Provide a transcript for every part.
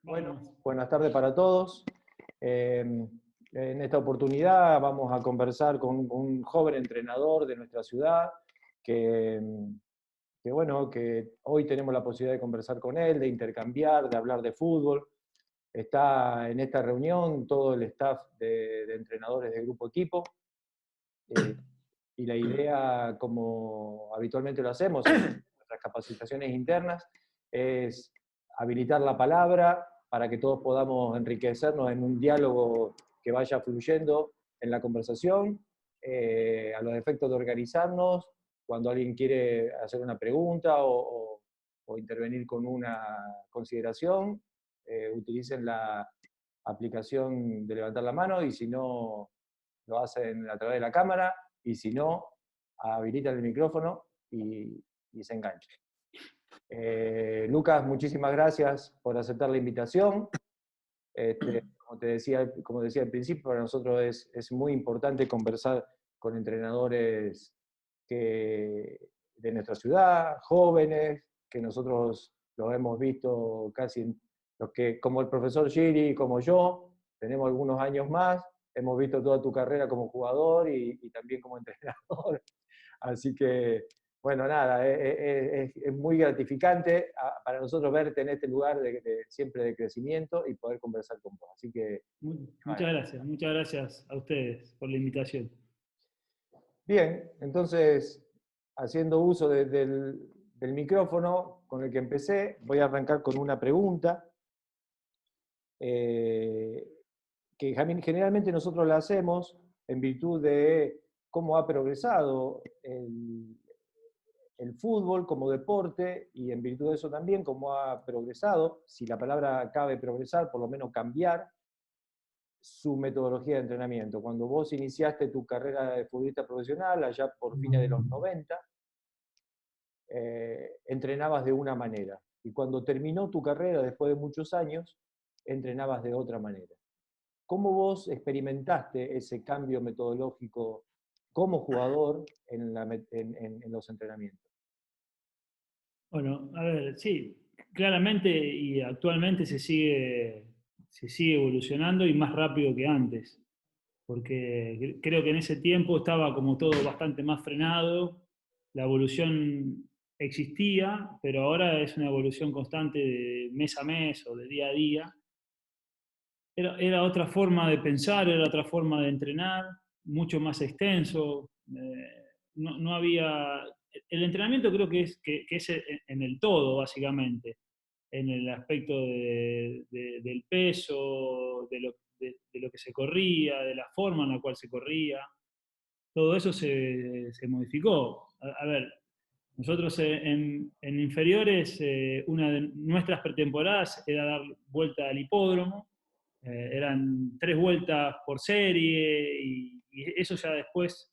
Bueno, Vamos. buenas tardes para todos. En esta oportunidad vamos a conversar con un joven entrenador de nuestra ciudad que, bueno, que hoy tenemos la posibilidad de conversar con él, de intercambiar, de hablar de fútbol. Está en esta reunión todo el staff de entrenadores de Grupo Equipo. Y la idea, como habitualmente lo hacemos en nuestras capacitaciones internas, es habilitar la palabra para que todos podamos enriquecernos en un diálogo que vaya fluyendo en la conversación, a los efectos de organizarnos, cuando alguien quiere hacer una pregunta o intervenir con una consideración, utilicen la aplicación de levantar la mano, y si no, lo hacen a través de la cámara, y si no, habilitan el micrófono y se engancha. Lucas, muchísimas gracias por aceptar la invitación. Como decía al principio, para nosotros es muy importante conversar con entrenadores de nuestra ciudad, jóvenes, que nosotros los hemos visto casi, los que, como el profesor Giri, como yo, tenemos algunos años más, hemos visto toda tu carrera como jugador y también como entrenador. Así que, bueno, nada, es muy gratificante para nosotros verte en este lugar siempre de crecimiento y poder conversar con vos. Así que, bueno. Muchas gracias a ustedes por la invitación. Bien, entonces, haciendo uso del micrófono con el que empecé, voy a arrancar con una pregunta eh, que generalmente nosotros la hacemos en virtud de cómo ha progresado el fútbol como deporte, y en virtud de eso también cómo ha progresado, si la palabra cabe progresar, por lo menos cambiar su metodología de entrenamiento. Cuando vos iniciaste tu carrera de futbolista profesional, allá por fines de los 90, entrenabas de una manera. Y cuando terminó tu carrera, después de muchos años, entrenabas de otra manera. ¿Cómo vos experimentaste ese cambio metodológico como jugador en los entrenamientos? Bueno, a ver, sí, claramente y actualmente se sigue evolucionando y más rápido que antes, porque creo que en ese tiempo estaba como todo bastante más frenado, la evolución existía, pero ahora es una evolución constante de mes a mes o de día a día. Era otra forma de pensar, era otra forma de entrenar, mucho más extenso. No había. El entrenamiento creo que es en el todo, básicamente, en el aspecto del peso, de lo que se corría, de la forma en la cual se corría. Todo eso se modificó. A ver, nosotros en inferiores, una de nuestras pretemporadas era dar vuelta al hipódromo, eran 3 vueltas por serie y eso ya después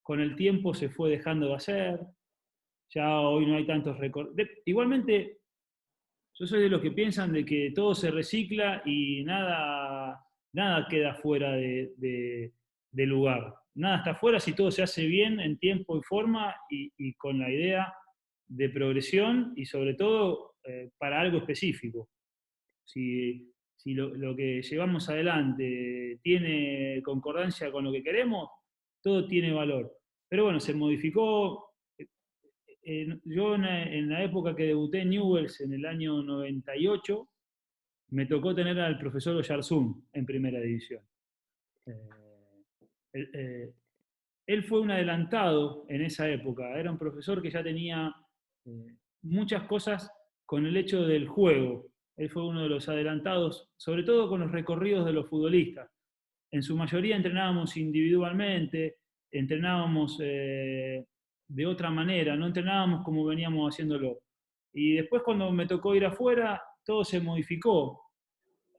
con el tiempo se fue dejando de hacer, ya hoy no hay tantos récords. Igualmente, yo soy de los que piensan de que todo se recicla y nada queda fuera de lugar. Nada está fuera si todo se hace bien en tiempo y forma y con la idea de progresión y sobre todo para algo específico. Si lo que llevamos adelante tiene concordancia con lo que queremos, todo tiene valor. Pero bueno, se modificó. Yo en la época que debuté en Newell's en el año 98, me tocó tener al profesor Oyarzún en primera división. Eh, él, él fue un adelantado en esa época, era un profesor que ya tenía muchas cosas con el hecho del juego. Él fue uno de los adelantados, sobre todo con los recorridos de los futbolistas. En su mayoría entrenábamos individualmente, entrenábamos de otra manera, no entrenábamos como veníamos haciéndolo. Y después cuando me tocó ir afuera, todo se modificó.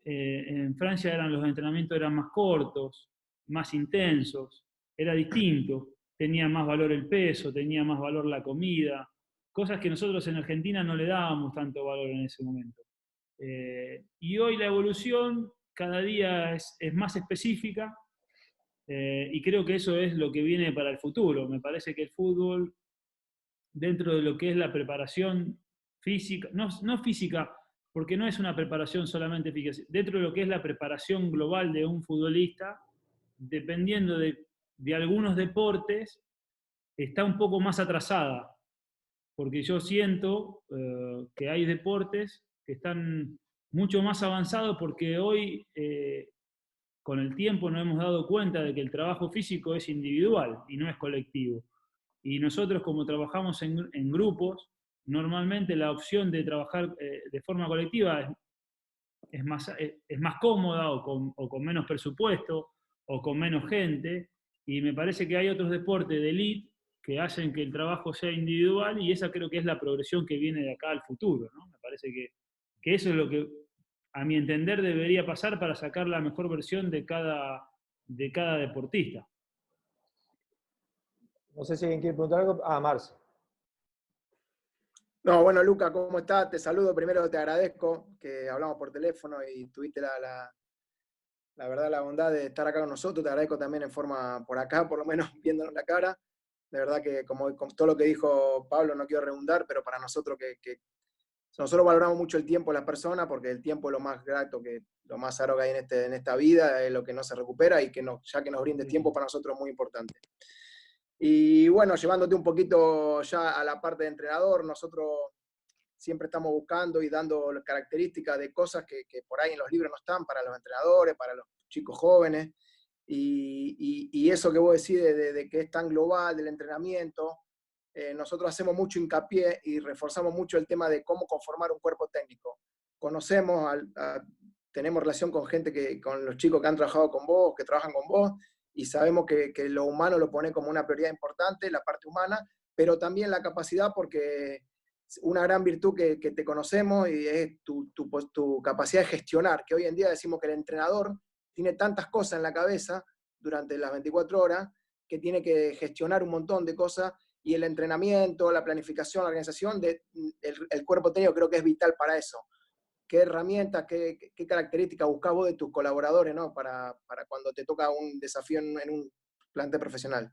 En Francia los entrenamientos eran más cortos, más intensos, era distinto, tenía más valor el peso, tenía más valor la comida, cosas que nosotros en Argentina no le dábamos tanto valor en ese momento. Y hoy la evolución cada día es más específica, y creo que eso es lo que viene para el futuro. Me parece que el fútbol, dentro de lo que es la preparación física, no física, porque no es una preparación solamente física. Dentro de lo que es la preparación global de un futbolista, dependiendo de algunos deportes, está un poco más atrasada, porque yo siento que hay deportes que están mucho más avanzados porque hoy, con el tiempo, nos hemos dado cuenta de que el trabajo físico es individual y no es colectivo. Y nosotros, como trabajamos en grupos, normalmente la opción de trabajar de forma colectiva es más cómoda o con menos presupuesto o con menos gente. Y me parece que hay otros deportes de elite que hacen que el trabajo sea individual y esa creo que es la progresión que viene de acá al futuro, ¿no? Me parece que eso es lo que, a mi entender, debería pasar para sacar la mejor versión de cada deportista. No sé si alguien quiere preguntar algo. Ah, Marce. No, bueno, Luca, ¿cómo estás? Te saludo. Primero te agradezco que hablamos por teléfono y tuviste la verdad, la bondad de estar acá con nosotros. Te agradezco también en forma por acá, por lo menos viéndonos la cara. De verdad que, como todo lo que dijo Pablo, no quiero redundar, pero para nosotros nosotros valoramos mucho el tiempo de las personas, porque el tiempo es lo más grato, lo más caro que hay en esta vida, es lo que no se recupera y ya que nos brinde tiempo para nosotros es muy importante. Y bueno, llevándote un poquito ya a la parte de entrenador, nosotros siempre estamos buscando y dando características de cosas que por ahí en los libros no están para los entrenadores, para los chicos jóvenes. Y eso que vos decís de que es tan global del entrenamiento, nosotros hacemos mucho hincapié y reforzamos mucho el tema de cómo conformar un cuerpo técnico. Conocemos, tenemos relación con gente, con los chicos que han trabajado con vos, que trabajan con vos, y sabemos que lo humano lo pone como una prioridad importante, la parte humana, pero también la capacidad, porque una gran virtud que te conocemos y es tu capacidad de gestionar, que hoy en día decimos que el entrenador tiene tantas cosas en la cabeza durante las 24 horas que tiene que gestionar un montón de cosas, y el entrenamiento, la planificación, la organización, el cuerpo técnico creo que es vital para eso. ¿Qué herramientas, qué características buscás vos de tus colaboradores, ¿no? para cuando te toca un desafío en un plantel profesional?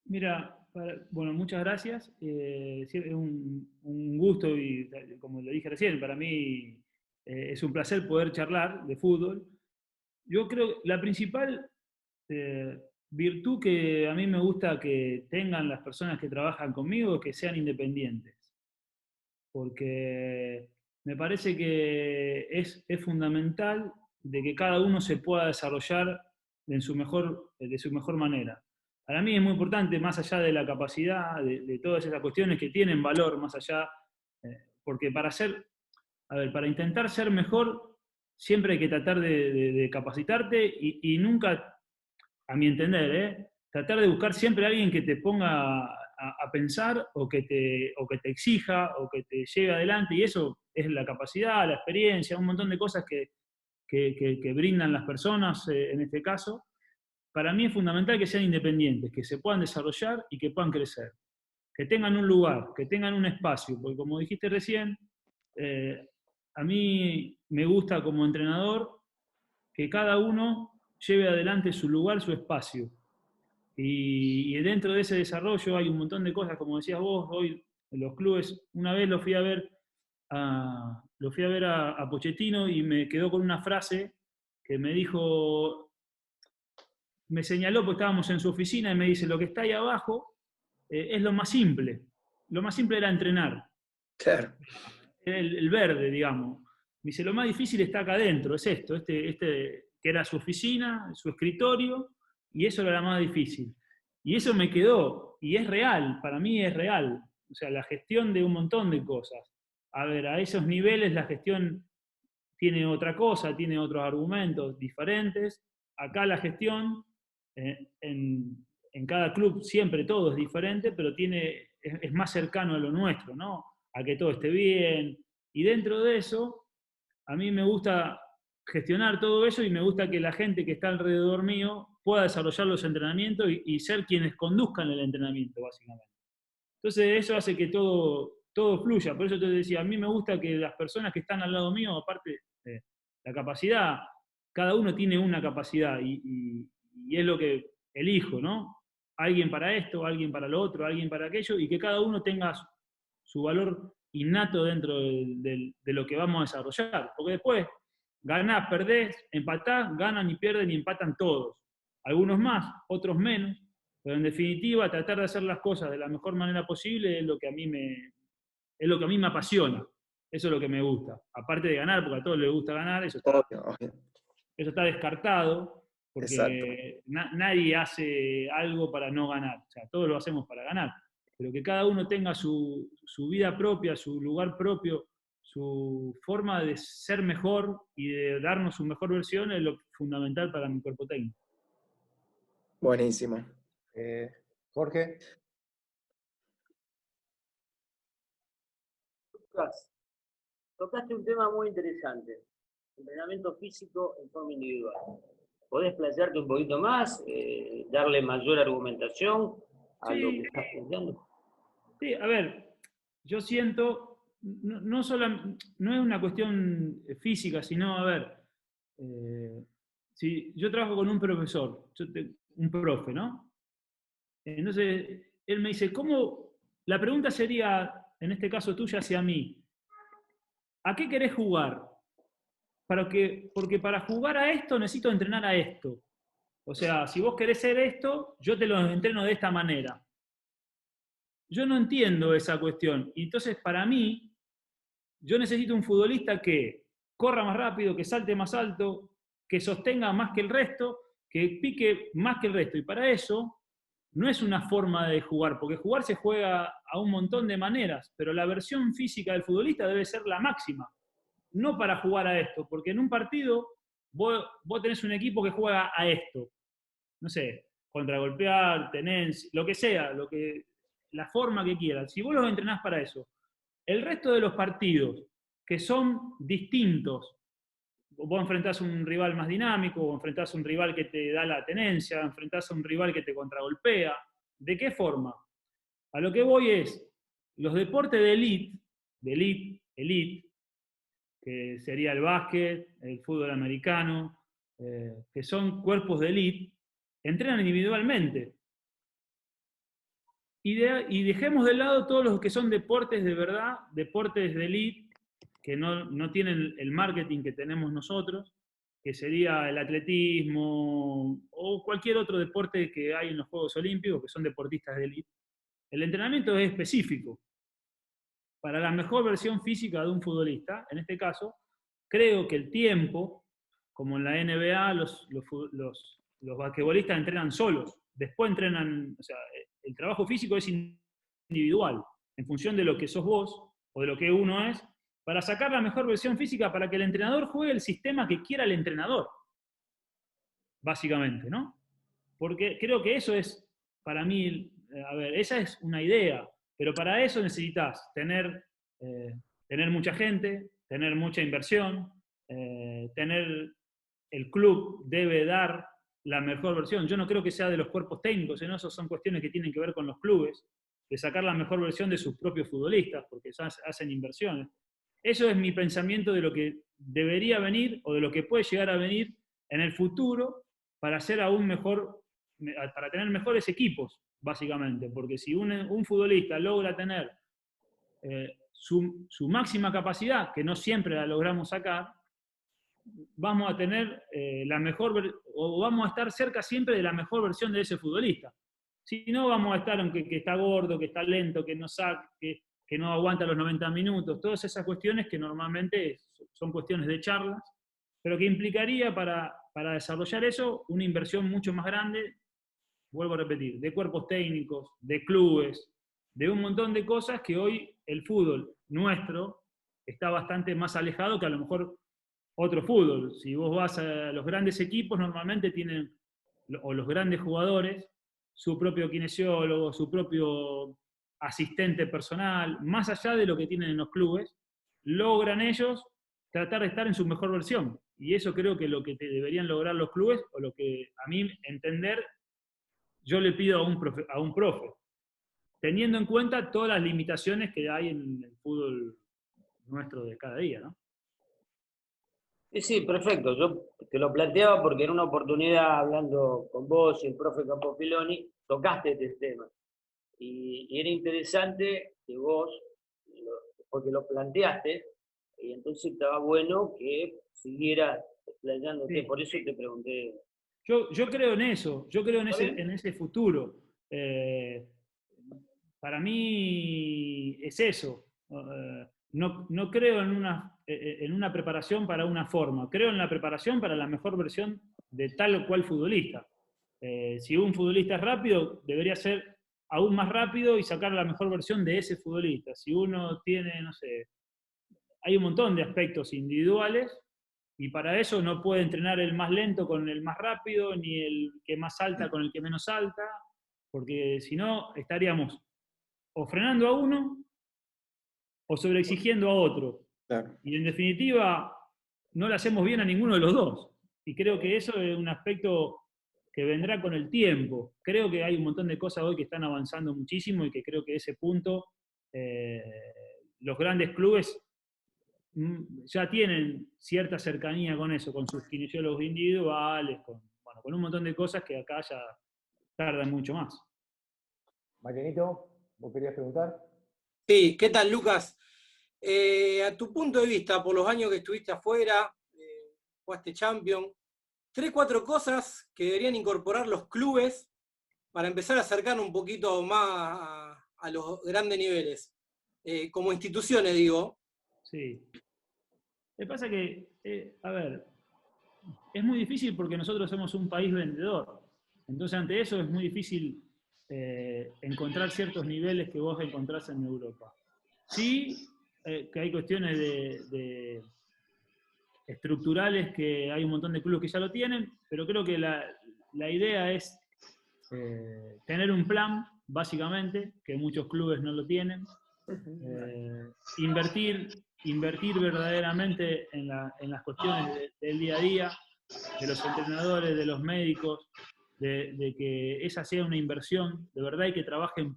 Mira, bueno, muchas gracias. Es un gusto y, como lo dije recién, para mí es un placer poder charlar de fútbol. Yo creo que la principal virtud que a mí me gusta que tengan las personas que trabajan conmigo es que sean independientes, porque me parece que es fundamental de que cada uno se pueda desarrollar de su mejor manera. Para mí es muy importante, más allá de la capacidad, de todas esas cuestiones que tienen valor, más allá, porque para intentar ser mejor, siempre hay que tratar de capacitarte y nunca, a mi entender, tratar de buscar siempre a alguien que te ponga a pensar o que te exija o que te lleve adelante, y eso es la capacidad, la experiencia, un montón de cosas que brindan las personas en este caso. Para mí es fundamental que sean independientes, que se puedan desarrollar y que puedan crecer, que tengan un lugar, que tengan un espacio, porque como dijiste recién, a mí me gusta como entrenador que cada uno lleve adelante su lugar, su espacio. Y dentro de ese desarrollo hay un montón de cosas, como decías vos, hoy en los clubes, una vez lo fui a ver a Pochettino y me quedó con una frase que me dijo, me señaló, porque estábamos en su oficina, y me dice, lo que está ahí abajo es lo más simple. Lo más simple era entrenar. Claro. El verde, digamos. Me dice, lo más difícil está acá adentro, es esto, que era su oficina, su escritorio, y eso era lo más difícil. Y eso me quedó, y es real, para mí es real. O sea, la gestión de un montón de cosas. A ver, a esos niveles la gestión tiene otra cosa, tiene otros argumentos diferentes. Acá la gestión, en cada club siempre todo es diferente, pero es más cercano a lo nuestro, ¿no? A que todo esté bien. Y dentro de eso, a mí me gusta gestionar todo eso y me gusta que la gente que está alrededor mío pueda desarrollar los entrenamientos y ser quienes conduzcan el entrenamiento, básicamente. Entonces eso hace que todo fluya. Por eso te decía, a mí me gusta que las personas que están al lado mío, aparte de la capacidad, cada uno tiene una capacidad y es lo que elijo, ¿no? Alguien para esto, alguien para lo otro, alguien para aquello, y que cada uno tenga su valor innato dentro de lo que vamos a desarrollar. Porque después, ganás, perdés, empatás, ganan y pierden y empatan todos. Algunos más, otros menos, pero en definitiva tratar de hacer las cosas de la mejor manera posible es lo que a mí me apasiona. Eso es lo que me gusta. Aparte de ganar, porque a todos les gusta ganar, eso está descartado, porque nadie hace algo para no ganar. O sea, todos lo hacemos para ganar. Pero que cada uno tenga su vida propia, su lugar propio, su forma de ser mejor y de darnos su mejor versión es lo fundamental para mi cuerpo técnico. Buenísimo. Jorge. Lucas, tocaste un tema muy interesante, entrenamiento físico en forma individual. ¿Podés explayarte un poquito más, darle mayor argumentación a lo que estás planteando? Sí, a ver, yo siento, no es una cuestión física, sino, a ver, si yo trabajo con un profesor, un profe, ¿no? Entonces, él me dice, la pregunta sería, en este caso tuya hacia mí, ¿a qué querés jugar? Porque para jugar a esto necesito entrenar a esto. O sea, si vos querés ser esto, yo te lo entreno de esta manera. Yo no entiendo esa cuestión. Y entonces, para mí, yo necesito un futbolista que corra más rápido, que salte más alto, que sostenga más que el resto, que pique más que el resto. Y para eso, no es una forma de jugar, porque jugar se juega a un montón de maneras, pero la versión física del futbolista debe ser la máxima. No para jugar a esto, porque en un partido vos tenés un equipo que juega a esto. No sé, contragolpear, tenés, lo que sea, la forma que quieras. Si vos los entrenás para eso, el resto de los partidos que son distintos, vos enfrentás a un rival más dinámico, o enfrentás a un rival que te da la tenencia, enfrentás a un rival que te contragolpea, ¿de qué forma? A lo que voy es, los deportes de elite, que sería el básquet, el fútbol americano, que son cuerpos de elite, entrenan individualmente. Y dejemos de lado todos los que son deportes de verdad, deportes de elite, que no tienen el marketing que tenemos nosotros, que sería el atletismo o cualquier otro deporte que hay en los Juegos Olímpicos, que son deportistas de elite. El entrenamiento es específico. Para la mejor versión física de un futbolista, en este caso, creo que el tiempo, como en la NBA, los basquetbolistas entrenan solos. Después entrenan, o sea, el trabajo físico es individual, en función de lo que sos vos o de lo que uno es, para sacar la mejor versión física para que el entrenador juegue el sistema que quiera el entrenador. Básicamente, ¿no? Porque creo que eso es, para mí, a ver, esa es una idea, pero para eso necesitas tener mucha gente, tener mucha inversión, el club debe dar la mejor versión. Yo no creo que sea de los cuerpos técnicos, sino eso son cuestiones que tienen que ver con los clubes, de sacar la mejor versión de sus propios futbolistas, porque hacen inversiones. Eso es mi pensamiento de lo que debería venir o de lo que puede llegar a venir en el futuro para hacer aún mejor, para tener mejores equipos, básicamente. Porque si un futbolista logra tener su máxima capacidad, que no siempre la logramos sacar, vamos a tener o vamos a estar cerca siempre de la mejor versión de ese futbolista. Si no, vamos a estar aunque que está gordo, que está lento, que no saca, que no aguanta los 90 minutos, todas esas cuestiones que normalmente son cuestiones de charlas, pero que implicaría para desarrollar eso una inversión mucho más grande, vuelvo a repetir, de cuerpos técnicos, de clubes, de un montón de cosas que hoy el fútbol nuestro está bastante más alejado que a lo mejor otro fútbol. Si vos vas a los grandes equipos, normalmente tienen, o los grandes jugadores, su propio kinesiólogo, su propio asistente personal, más allá de lo que tienen en los clubes, logran ellos tratar de estar en su mejor versión. Y eso creo que es lo que deberían lograr los clubes, o lo que a mí entender, yo le pido a un profe, teniendo en cuenta todas las limitaciones que hay en el fútbol nuestro de cada día, ¿no? Sí, perfecto. Yo te lo planteaba porque en una oportunidad, hablando con vos y el profe Campofiloni, tocaste este tema. Y era interesante que vos, porque lo planteaste, y entonces estaba bueno que siguieras explayándote, Sí. por eso te pregunté. Yo creo en eso, yo creo ¿Está bien? en ese futuro. Para mí es eso. No creo en una preparación para una forma, creo en la preparación para la mejor versión de tal o cual futbolista. Si un futbolista es rápido, debería ser aún más rápido y sacar la mejor versión de ese futbolista. Si uno tiene, no sé, hay un montón de aspectos individuales y para eso no puede entrenar el más lento con el más rápido, ni el que más salta con el que menos salta, porque si no estaríamos o frenando a uno o sobreexigiendo a otro. Claro. Y en definitiva, no le hacemos bien a ninguno de los dos. Y creo que eso es un aspecto que vendrá con el tiempo. Creo que hay un montón de cosas hoy que están avanzando muchísimo y que creo que ese punto, los grandes clubes ya tienen cierta cercanía con eso, con sus kinesiólogos individuales, bueno, con un montón de cosas que acá ya tardan mucho más. Marianito, ¿vos querías preguntar? Sí, ¿qué tal, Lucas? A tu punto de vista, por los años que estuviste afuera, jugaste Champions, 3, 4 cosas que deberían incorporar los clubes para empezar a acercar un poquito más a los grandes niveles. Como instituciones, digo. Sí. Lo que pasa que, a ver, es muy difícil porque nosotros somos un país vendedor. Entonces, ante eso es muy difícil encontrar ciertos niveles que vos encontrás en Europa. Sí, que hay cuestiones estructurales que hay un montón de clubes que ya lo tienen, pero creo que la idea es tener un plan, básicamente, que muchos clubes no lo tienen, invertir verdaderamente en las cuestiones del día a día, de los entrenadores, de los médicos, de que esa sea una inversión de verdad y que trabajen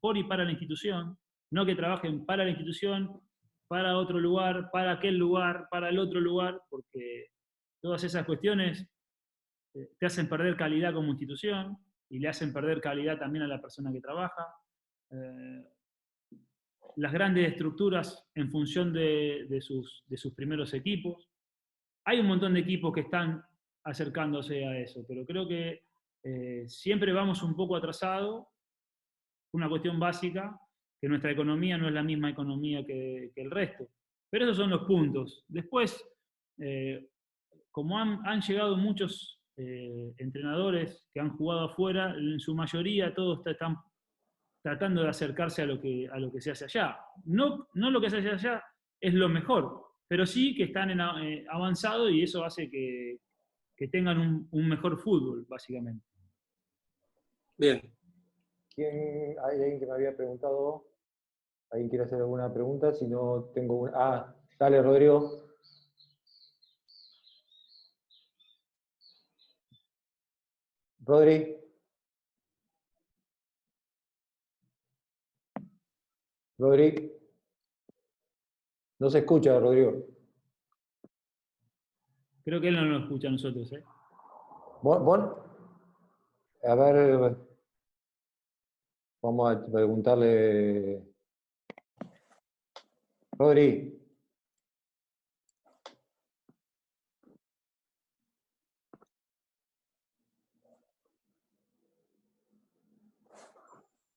por y para la institución, no que trabajen para la institución, para otro lugar, para aquel lugar, para el otro lugar, porque todas esas cuestiones te hacen perder calidad como institución y le hacen perder calidad también a la persona que trabaja. Las grandes estructuras en función de sus primeros equipos. Hay un montón de equipos que están acercándose a eso, pero creo que siempre vamos un poco atrasados. Una cuestión básica, que nuestra economía no es la misma economía que el resto. Pero esos son los puntos. Después, como han llegado muchos entrenadores que han jugado afuera, en su mayoría todos están tratando de acercarse a lo que se hace allá. No lo que se hace allá es lo mejor, pero sí que están avanzados y eso hace que tengan un mejor fútbol, básicamente. Bien. ¿Hay alguien que me había preguntado? ¿Alguien quiere hacer alguna pregunta? Si no, tengo una. Ah, dale, Rodrigo. Rodri. Rodri. No se escucha, Rodrigo. Creo que él no nos escucha a nosotros, ¿eh? ¿Bon? A ver, vamos a preguntarle. Rodri.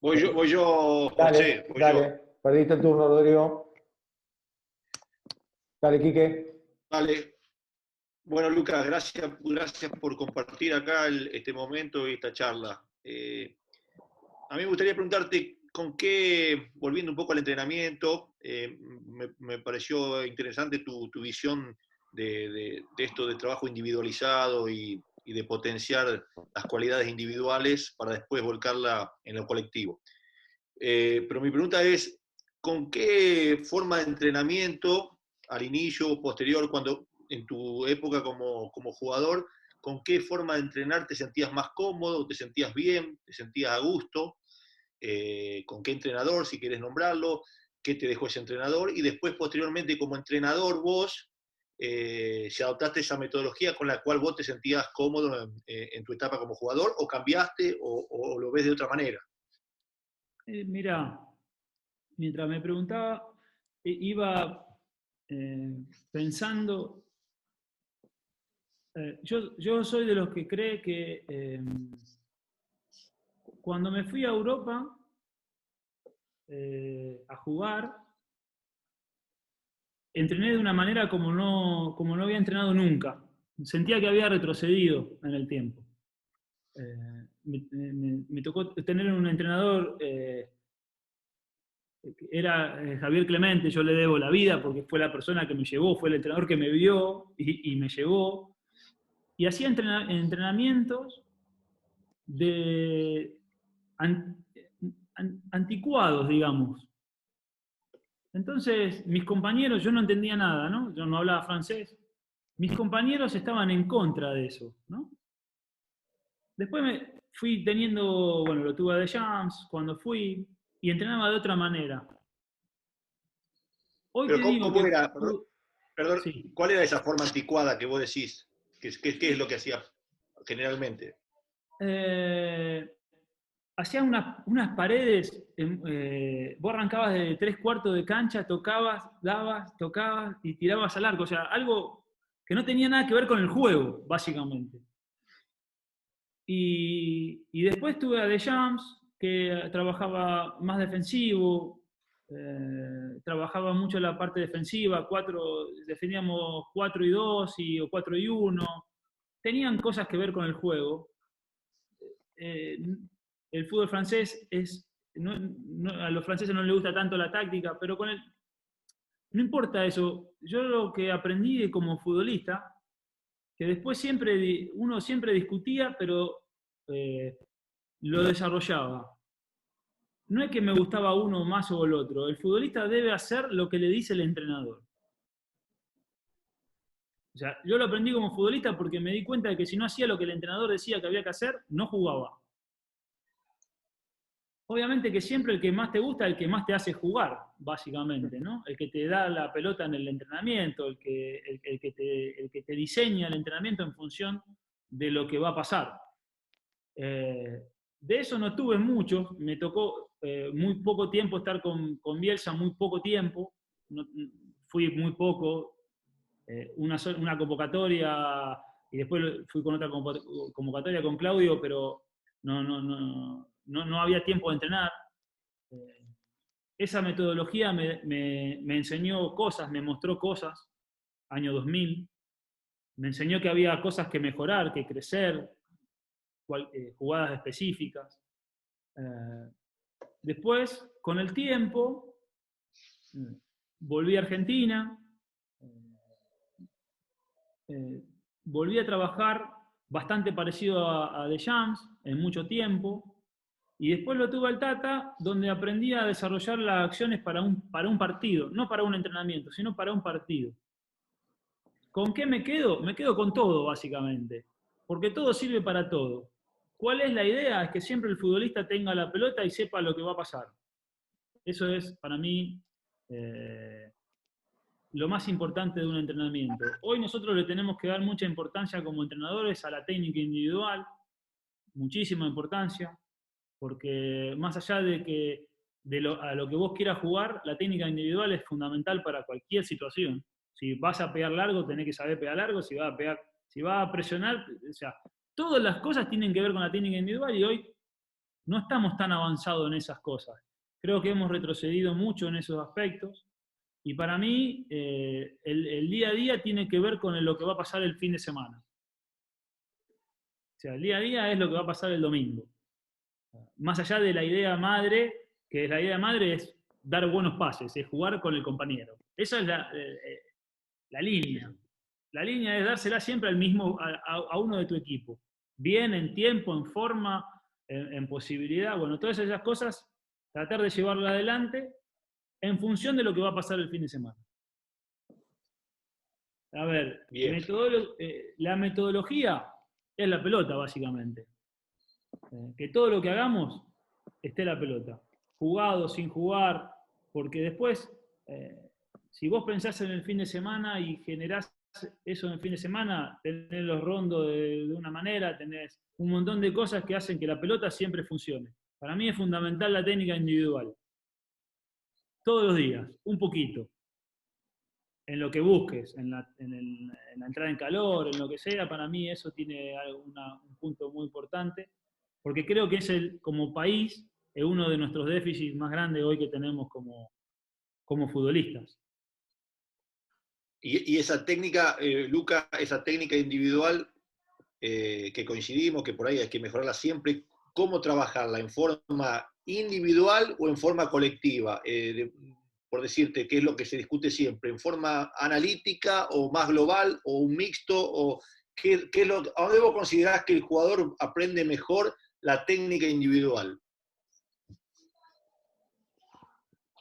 Voy yo, Dale, José, voy dale. yo. Perdiste el turno, Rodrigo. Dale, Quique. Vale. Bueno, Lucas, gracias por compartir acá este momento y esta charla. A mí me gustaría preguntarte con qué, volviendo un poco al entrenamiento, me pareció interesante tu visión de esto de trabajo individualizado y de potenciar las cualidades individuales para después volcarla en lo colectivo. Pero mi pregunta es, ¿con qué forma de entrenamiento, al inicio o posterior, cuando en tu época como jugador, con qué forma de entrenar te sentías más cómodo, te sentías bien, te sentías a gusto? ¿Con qué entrenador, si quieres nombrarlo? ¿Qué te dejó ese entrenador? Y después, posteriormente, como entrenador vos, si adoptaste esa metodología con la cual vos te sentías cómodo en tu etapa como jugador, o cambiaste, o lo ves de otra manera. Mira, mientras me preguntaba, iba pensando, yo soy de los que cree que cuando me fui a Europa a jugar, entrené de una manera como no había entrenado nunca. Sentía que había retrocedido en el tiempo. Me tocó tener un entrenador, era Javier Clemente, yo le debo la vida porque fue la persona que me llevó, fue el entrenador que me vio y me llevó. Y hacía entrenamientos anticuados, digamos. Entonces, mis compañeros, yo no entendía nada, ¿no? Yo no hablaba francés. Mis compañeros estaban en contra de eso, ¿no? Después me fui teniendo, bueno, lo tuve a Deschamps cuando fui, y entrenaba de otra manera. Hoy Pero te digo ¿cómo que... era? Perdón, Sí. ¿cuál era esa forma anticuada que vos decís? ¿Qué es lo que hacía generalmente? Hacía unas paredes, vos arrancabas de 3/4 de cancha, tocabas, dabas, tocabas y tirabas al arco. O sea, algo que no tenía nada que ver con el juego, básicamente. Y después tuve a Deschamps, que trabajaba más defensivo, trabajaba mucho la parte defensiva, defendíamos 4-2 o 4-1. Tenían cosas que ver con el juego. El fútbol francés a los franceses no les gusta tanto la táctica, pero no importa eso. Yo lo que aprendí como futbolista, que después uno siempre discutía, pero lo desarrollaba. No es que me gustaba uno más o el otro. El futbolista debe hacer lo que le dice el entrenador. O sea, yo lo aprendí como futbolista porque me di cuenta de que si no hacía lo que el entrenador decía que había que hacer, no jugaba. Obviamente que siempre el que más te gusta es el que más te hace jugar, básicamente, ¿no? El que te da la pelota en el entrenamiento, el que te diseña el entrenamiento en función de lo que va a pasar. De eso no tuve mucho, me tocó muy poco tiempo estar con Bielsa, muy poco tiempo, fui muy poco, una convocatoria, y después fui con otra convocatoria con Claudio, pero no había tiempo de entrenar. Esa metodología me enseñó cosas, me mostró cosas, año 2000, me enseñó que había cosas que mejorar, que crecer, jugadas específicas. Después, con el tiempo, volví a Argentina, volví a trabajar bastante parecido a Deschamps en mucho tiempo, y después lo tuve al Tata, donde aprendí a desarrollar las acciones para un partido, no para un entrenamiento, sino para un partido. ¿Con qué me quedo? Me quedo con todo, básicamente, porque todo sirve para todo. ¿Cuál es la idea? Es que siempre el futbolista tenga la pelota y sepa lo que va a pasar. Eso es, para mí, lo más importante de un entrenamiento. Hoy nosotros le tenemos que dar mucha importancia como entrenadores a la técnica individual, muchísima importancia, porque más allá de que a lo que vos quieras jugar, la técnica individual es fundamental para cualquier situación. Si vas a pegar largo, tenés que saber pegar largo, si vas a presionar, o sea, todas las cosas tienen que ver con la técnica individual y hoy no estamos tan avanzados en esas cosas. Creo que hemos retrocedido mucho en esos aspectos y para mí el día a día tiene que ver con lo que va a pasar el fin de semana. O sea, el día a día es lo que va a pasar el domingo. Más allá de la idea madre, que la idea madre es dar buenos pases, es jugar con el compañero. Esa es la línea. La línea es dársela siempre al mismo, a uno de tu equipo. Bien, en tiempo, en forma, en posibilidad. Bueno, todas esas cosas, tratar de llevarla adelante en función de lo que va a pasar el fin de semana. A ver, la metodología es la pelota, básicamente. Que todo lo que hagamos esté la pelota. Jugado, sin jugar, porque después, si vos pensás en el fin de semana y generás eso en el fin de semana, tenés los rondos de una manera, tenés un montón de cosas que hacen que la pelota siempre funcione. Para mí es fundamental la técnica individual. Todos los días, un poquito. en lo que busques, en la entrada en calor, en lo que sea, para mí eso tiene un punto muy importante, porque creo que como país es uno de nuestros déficits más grandes hoy que tenemos como futbolistas. Y esa técnica, Luca, esa técnica individual que coincidimos, que por ahí hay que mejorarla siempre, ¿cómo trabajarla? ¿En forma individual o en forma colectiva? Por decirte, ¿qué es lo que se discute siempre? ¿En forma analítica o más global o un mixto? O ¿a dónde vos considerás que el jugador aprende mejor la técnica individual?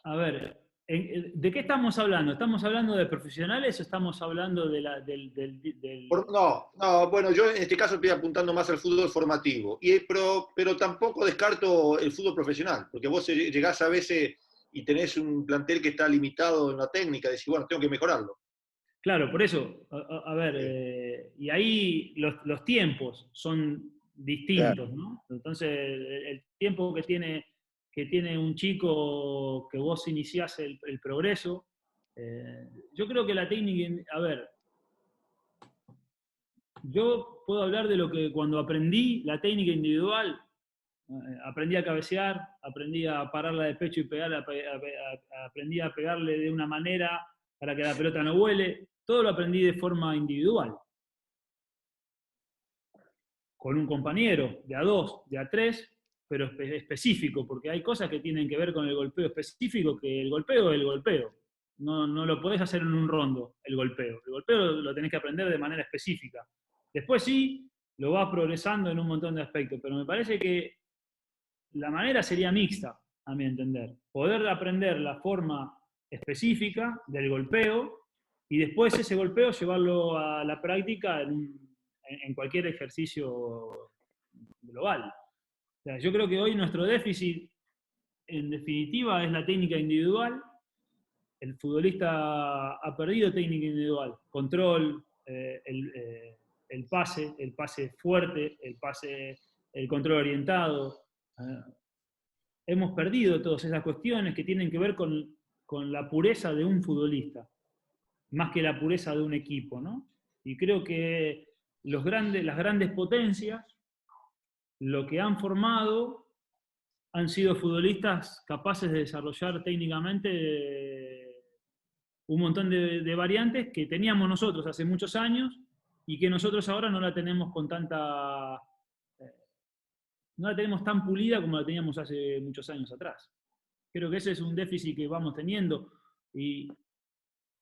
A ver, ¿de qué estamos hablando? ¿Estamos hablando de profesionales o estamos hablando del... No, bueno, yo en este caso estoy apuntando más al fútbol formativo, pero tampoco descarto el fútbol profesional, porque vos llegás a veces y tenés un plantel que está limitado en la técnica, decís, bueno, tengo que mejorarlo. Claro, por eso, a ver, y ahí los tiempos son distintos, ¿no? Entonces, el tiempo que tiene un chico que vos iniciás el progreso, yo creo que la técnica, a ver, yo puedo hablar de lo que cuando aprendí la técnica individual, aprendí a cabecear, aprendí a pararla de pecho y pegarla, aprendí a pegarle de una manera para que la pelota no vuele. Todo lo aprendí de forma individual. Con un compañero, de a dos, de a tres, pero específico, porque hay cosas que tienen que ver con el golpeo específico, que el golpeo es el golpeo. No lo podés hacer en un rondo, el golpeo. El golpeo lo tenés que aprender de manera específica. Después sí, lo vas progresando en un montón de aspectos, pero me parece que la manera sería mixta, a mi entender. Poder aprender la forma específica del golpeo y después ese golpeo llevarlo a la práctica en cualquier ejercicio global. O sea, yo creo que hoy nuestro déficit, en definitiva, es la técnica individual. El futbolista ha perdido técnica individual, control, el pase fuerte, el control orientado. Hemos perdido todas esas cuestiones que tienen que ver con la pureza de un futbolista, más que la pureza de un equipo, ¿no? Y creo que las grandes potencias, lo que han formado, han sido futbolistas capaces de desarrollar técnicamente un montón de variantes que teníamos nosotros hace muchos años y que nosotros ahora no la tenemos no la tenemos tan pulida como la teníamos hace muchos años atrás. Creo que ese es un déficit que vamos teniendo y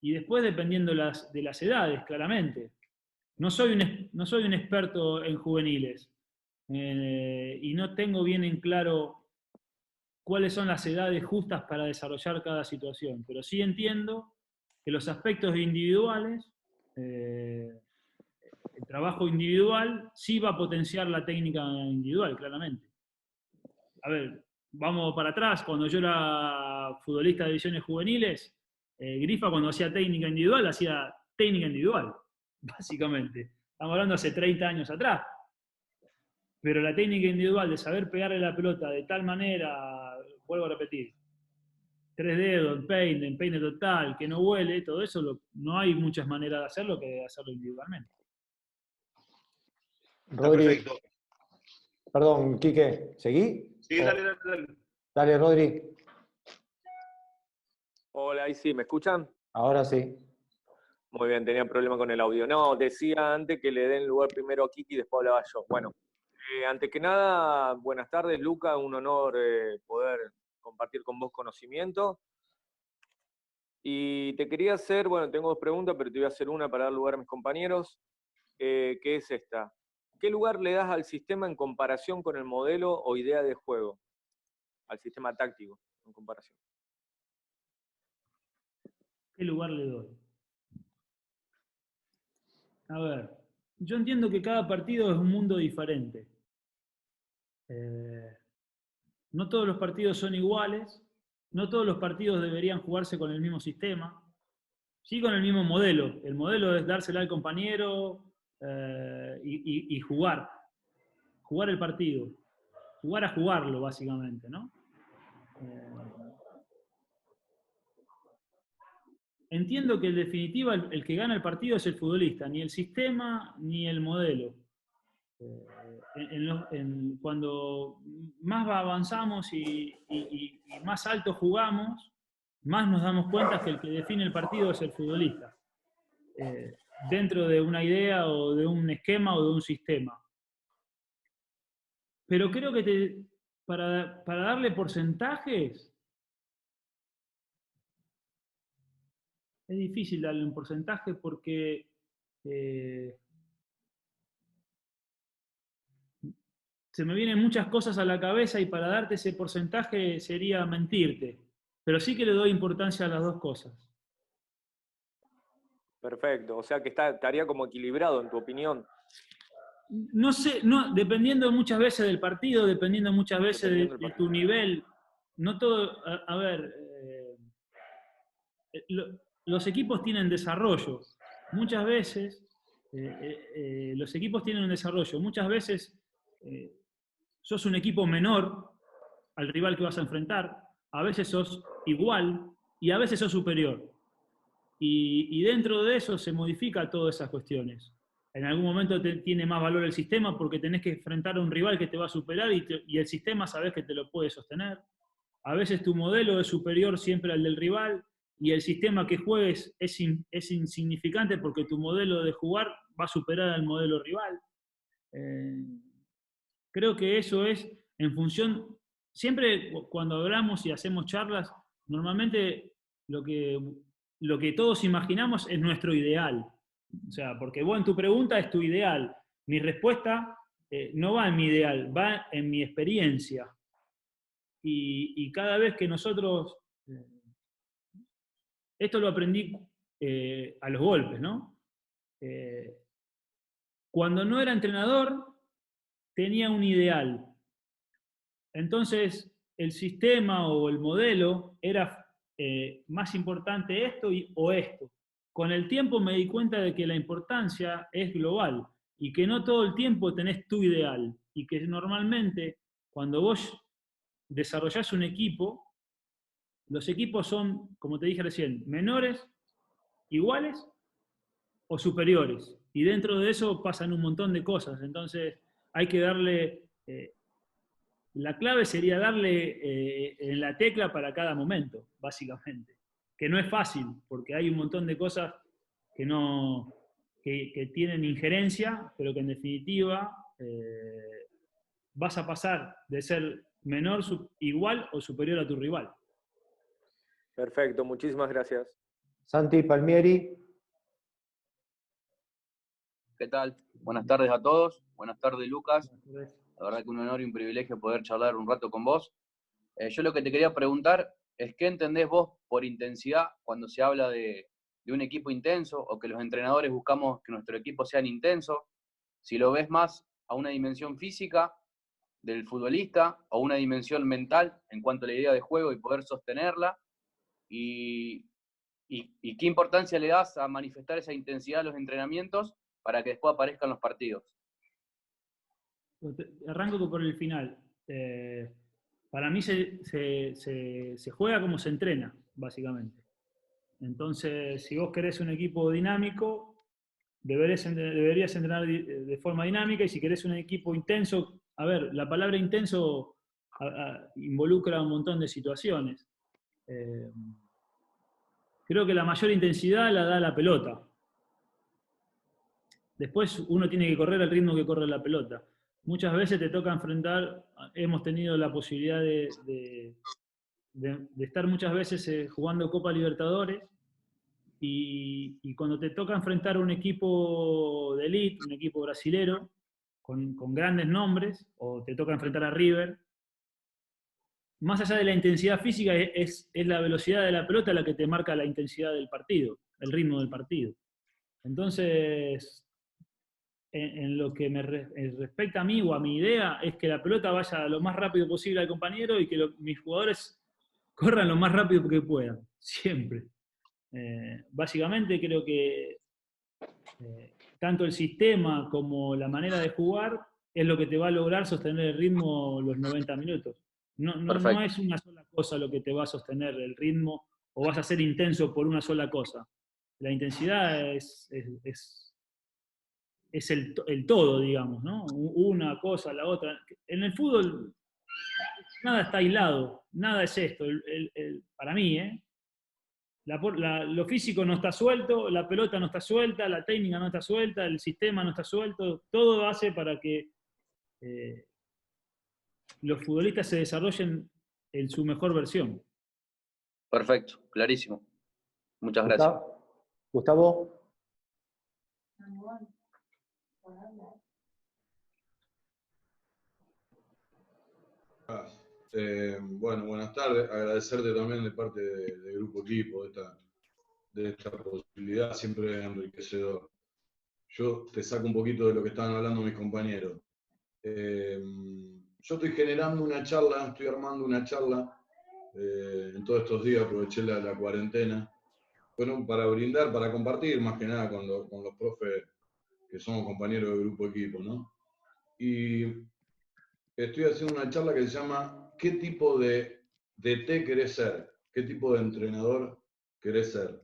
después dependiendo de las edades, claramente. No soy un experto en juveniles y no tengo bien en claro cuáles son las edades justas para desarrollar cada situación, pero sí entiendo que los aspectos individuales, el trabajo individual, sí va a potenciar la técnica individual, claramente. A ver, vamos para atrás, cuando yo era futbolista de divisiones juveniles, Grifa cuando hacía técnica individual, básicamente. Estamos hablando hace 30 años atrás. Pero la técnica individual de saber pegarle la pelota de tal manera, vuelvo a repetir, 3 dedos, empeine total, que no huele, todo eso, no hay muchas maneras de hacerlo que de hacerlo individualmente. Rodri, Perfecto. perdón, Quique, ¿seguí? Sí, dale. Dale, Rodri. Hola, ahí sí, ¿me escuchan? Ahora sí. Muy bien, tenía problema con el audio. No, decía antes que le den lugar primero a Kiki y después hablaba yo. Bueno, antes que nada, buenas tardes, Luca, un honor poder compartir con vos conocimiento. Y te quería hacer, bueno, tengo dos preguntas, pero te voy a hacer una para dar lugar a mis compañeros, que es esta. ¿Qué lugar le das al sistema en comparación con el modelo o idea de juego? Al sistema táctico, en comparación. ¿Qué lugar le doy? A ver, yo entiendo que cada partido es un mundo diferente. No todos los partidos son iguales, no todos los partidos deberían jugarse con el mismo sistema, sí con el mismo modelo. El modelo es dársela al compañero y jugar el partido, jugar a jugarlo básicamente, ¿no? entiendo que en definitiva el que gana el partido es el futbolista, ni el sistema ni el modelo. Cuando más avanzamos y más alto jugamos, más nos damos cuenta que el que define el partido es el futbolista, dentro de una idea o de un esquema o de un sistema. Pero creo que para darle porcentajes, es difícil darle un porcentaje porque se me vienen muchas cosas a la cabeza y para darte ese porcentaje sería mentirte. Pero sí que le doy importancia a las dos cosas. Perfecto, o sea que estaría como equilibrado en tu opinión. No sé, dependiendo muchas veces del partido, dependiendo muchas veces de tu nivel. No todo, a ver, los equipos tienen desarrollo. Muchas veces los equipos tienen un desarrollo. Muchas veces sos un equipo menor al rival que vas a enfrentar, a veces sos igual y a veces sos superior. Y dentro de eso se modifica todas esas cuestiones. En algún momento tiene más valor el sistema porque tenés que enfrentar a un rival que te va a superar y el sistema sabés que te lo puede sostener. A veces tu modelo es superior siempre al del rival y el sistema que juegues es insignificante porque tu modelo de jugar va a superar al modelo rival. Creo que eso es en función, siempre cuando hablamos y hacemos charlas, normalmente lo que todos imaginamos es nuestro ideal. O sea, porque vos en tu pregunta es tu ideal. Mi respuesta no va en mi ideal, va en mi experiencia. Y cada vez que nosotros... esto lo aprendí a los golpes, ¿no? Cuando no era entrenador, tenía un ideal. Entonces, el sistema o el modelo era más importante esto o esto. Con el tiempo me di cuenta de que la importancia es global y que no todo el tiempo tenés tu ideal y que normalmente cuando vos desarrollás un equipo, los equipos son, como te dije recién, menores, iguales o superiores. Y dentro de eso pasan un montón de cosas. Entonces hay que darle... la clave sería darle en la tecla para cada momento, básicamente. Que no es fácil, porque hay un montón de cosas que tienen injerencia, pero que en definitiva vas a pasar de ser menor, igual o superior a tu rival. Perfecto, muchísimas gracias. Santi Palmieri. ¿Qué tal? Buenas tardes a todos. Buenas tardes, Lucas. La verdad que un honor y un privilegio poder charlar un rato con vos. Yo lo que te quería preguntar es qué entendés vos por intensidad cuando se habla de un equipo intenso o que los entrenadores buscamos que nuestro equipo sean intensos. Si lo ves más a una dimensión física del futbolista o una dimensión mental en cuanto a la idea de juego y poder sostenerla. Y qué importancia le das a manifestar esa intensidad a los entrenamientos para que después aparezcan los partidos. Arranco por el final. Para mí se juega como se entrena, básicamente. Entonces, si vos querés un equipo dinámico, deberías entrenar de forma dinámica, y si querés un equipo intenso, a ver, la palabra intenso involucra un montón de situaciones. Creo que la mayor intensidad la da la pelota. Después uno tiene que correr al ritmo que corre la pelota. Muchas veces te toca enfrentar, hemos tenido la posibilidad de estar muchas veces jugando Copa Libertadores, y cuando te toca enfrentar a un equipo de elite, un equipo brasilero, con grandes nombres, o te toca enfrentar a River, más allá de la intensidad física, es la velocidad de la pelota la que te marca la intensidad del partido, el ritmo del partido. Entonces, en lo que me respecta a mí o a mi idea, es que la pelota vaya lo más rápido posible al compañero y que mis jugadores corran lo más rápido que puedan, siempre. Básicamente creo que tanto el sistema como la manera de jugar es lo que te va a lograr sostener el ritmo los 90 minutos. No es una sola cosa lo que te va a sostener el ritmo o vas a ser intenso por una sola cosa. La intensidad es el todo, digamos, ¿no? Una cosa, la otra. En el fútbol nada está aislado, nada es esto. Para mí, lo físico no está suelto, la pelota no está suelta, la técnica no está suelta, el sistema no está suelto, todo hace para que los futbolistas se desarrollen en su mejor versión. Perfecto, clarísimo. Muchas gracias. Gustavo. Bueno, buenas tardes. Agradecerte también de parte del Grupo Equipo de esta posibilidad, siempre es enriquecedor. Yo te saco un poquito de lo que estaban hablando mis compañeros. Yo estoy generando una charla, estoy armando una charla en todos estos días, aproveché la cuarentena, bueno, para brindar, para compartir más que nada con los profes que somos compañeros del Grupo Equipo, ¿no? Y estoy haciendo una charla que se llama ¿qué tipo de DT querés ser? ¿Qué tipo de entrenador querés ser?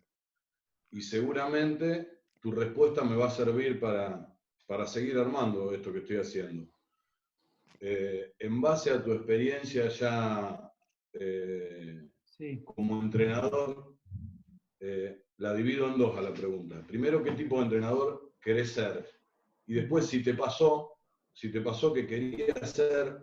Y seguramente tu respuesta me va a servir para seguir armando esto que estoy haciendo. En base a tu experiencia ya Sí. como entrenador, la divido en dos a la pregunta. Primero, ¿qué tipo de entrenador querés ser? Y después, si te pasó que querías ser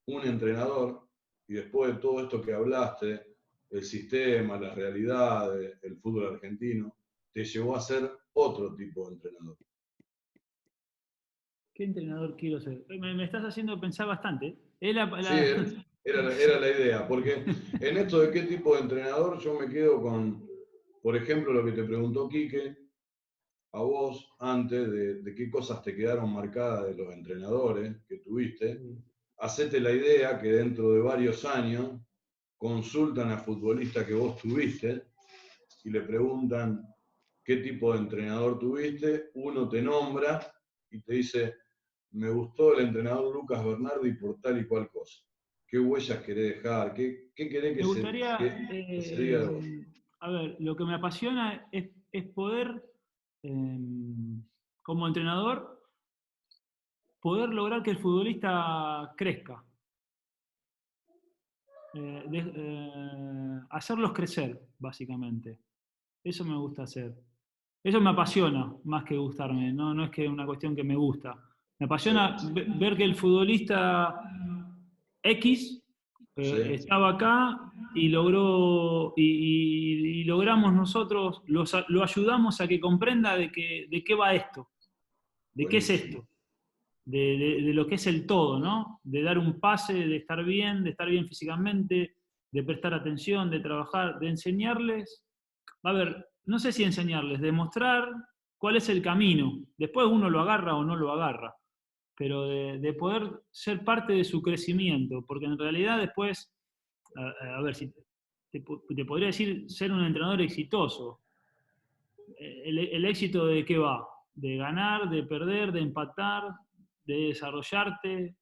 un entrenador, y después de todo esto que hablaste, el sistema, las realidades, el fútbol argentino, te llevó a ser otro tipo de entrenador. ¿Qué entrenador quiero ser? Me estás haciendo pensar bastante. Sí, era la idea, porque en esto de qué tipo de entrenador yo me quedo con, por ejemplo, lo que te preguntó Quique, a vos antes, de qué cosas te quedaron marcadas de los entrenadores que tuviste. Hacete la idea que dentro de varios años consultan a futbolistas que vos tuviste y le preguntan qué tipo de entrenador tuviste, uno te nombra y te dice, me gustó el entrenador Lucas Bernardi por tal y cual cosa. ¿Qué huellas querés dejar? ¿Qué querés que me gustaría, se diga de vos? a ver, lo que me apasiona es poder, como entrenador, poder lograr que el futbolista crezca. Hacerlos crecer, básicamente. Eso me gusta hacer. Eso me apasiona más que gustarme, no es que es una cuestión que me gusta. Me apasiona ver que el futbolista X estaba acá y logró y logramos nosotros, lo ayudamos a que comprenda de qué va esto, de qué es esto, de lo que es el todo, ¿no? De dar un pase, de estar bien físicamente, de prestar atención, de trabajar, de enseñarles. A ver, no sé si enseñarles, demostrar cuál es el camino. Después uno lo agarra o no lo agarra, pero de poder ser parte de su crecimiento, porque en realidad después, a ver, si te podría decir ser un entrenador exitoso. ¿El éxito de qué va? De ganar, de perder, de empatar, de desarrollarte.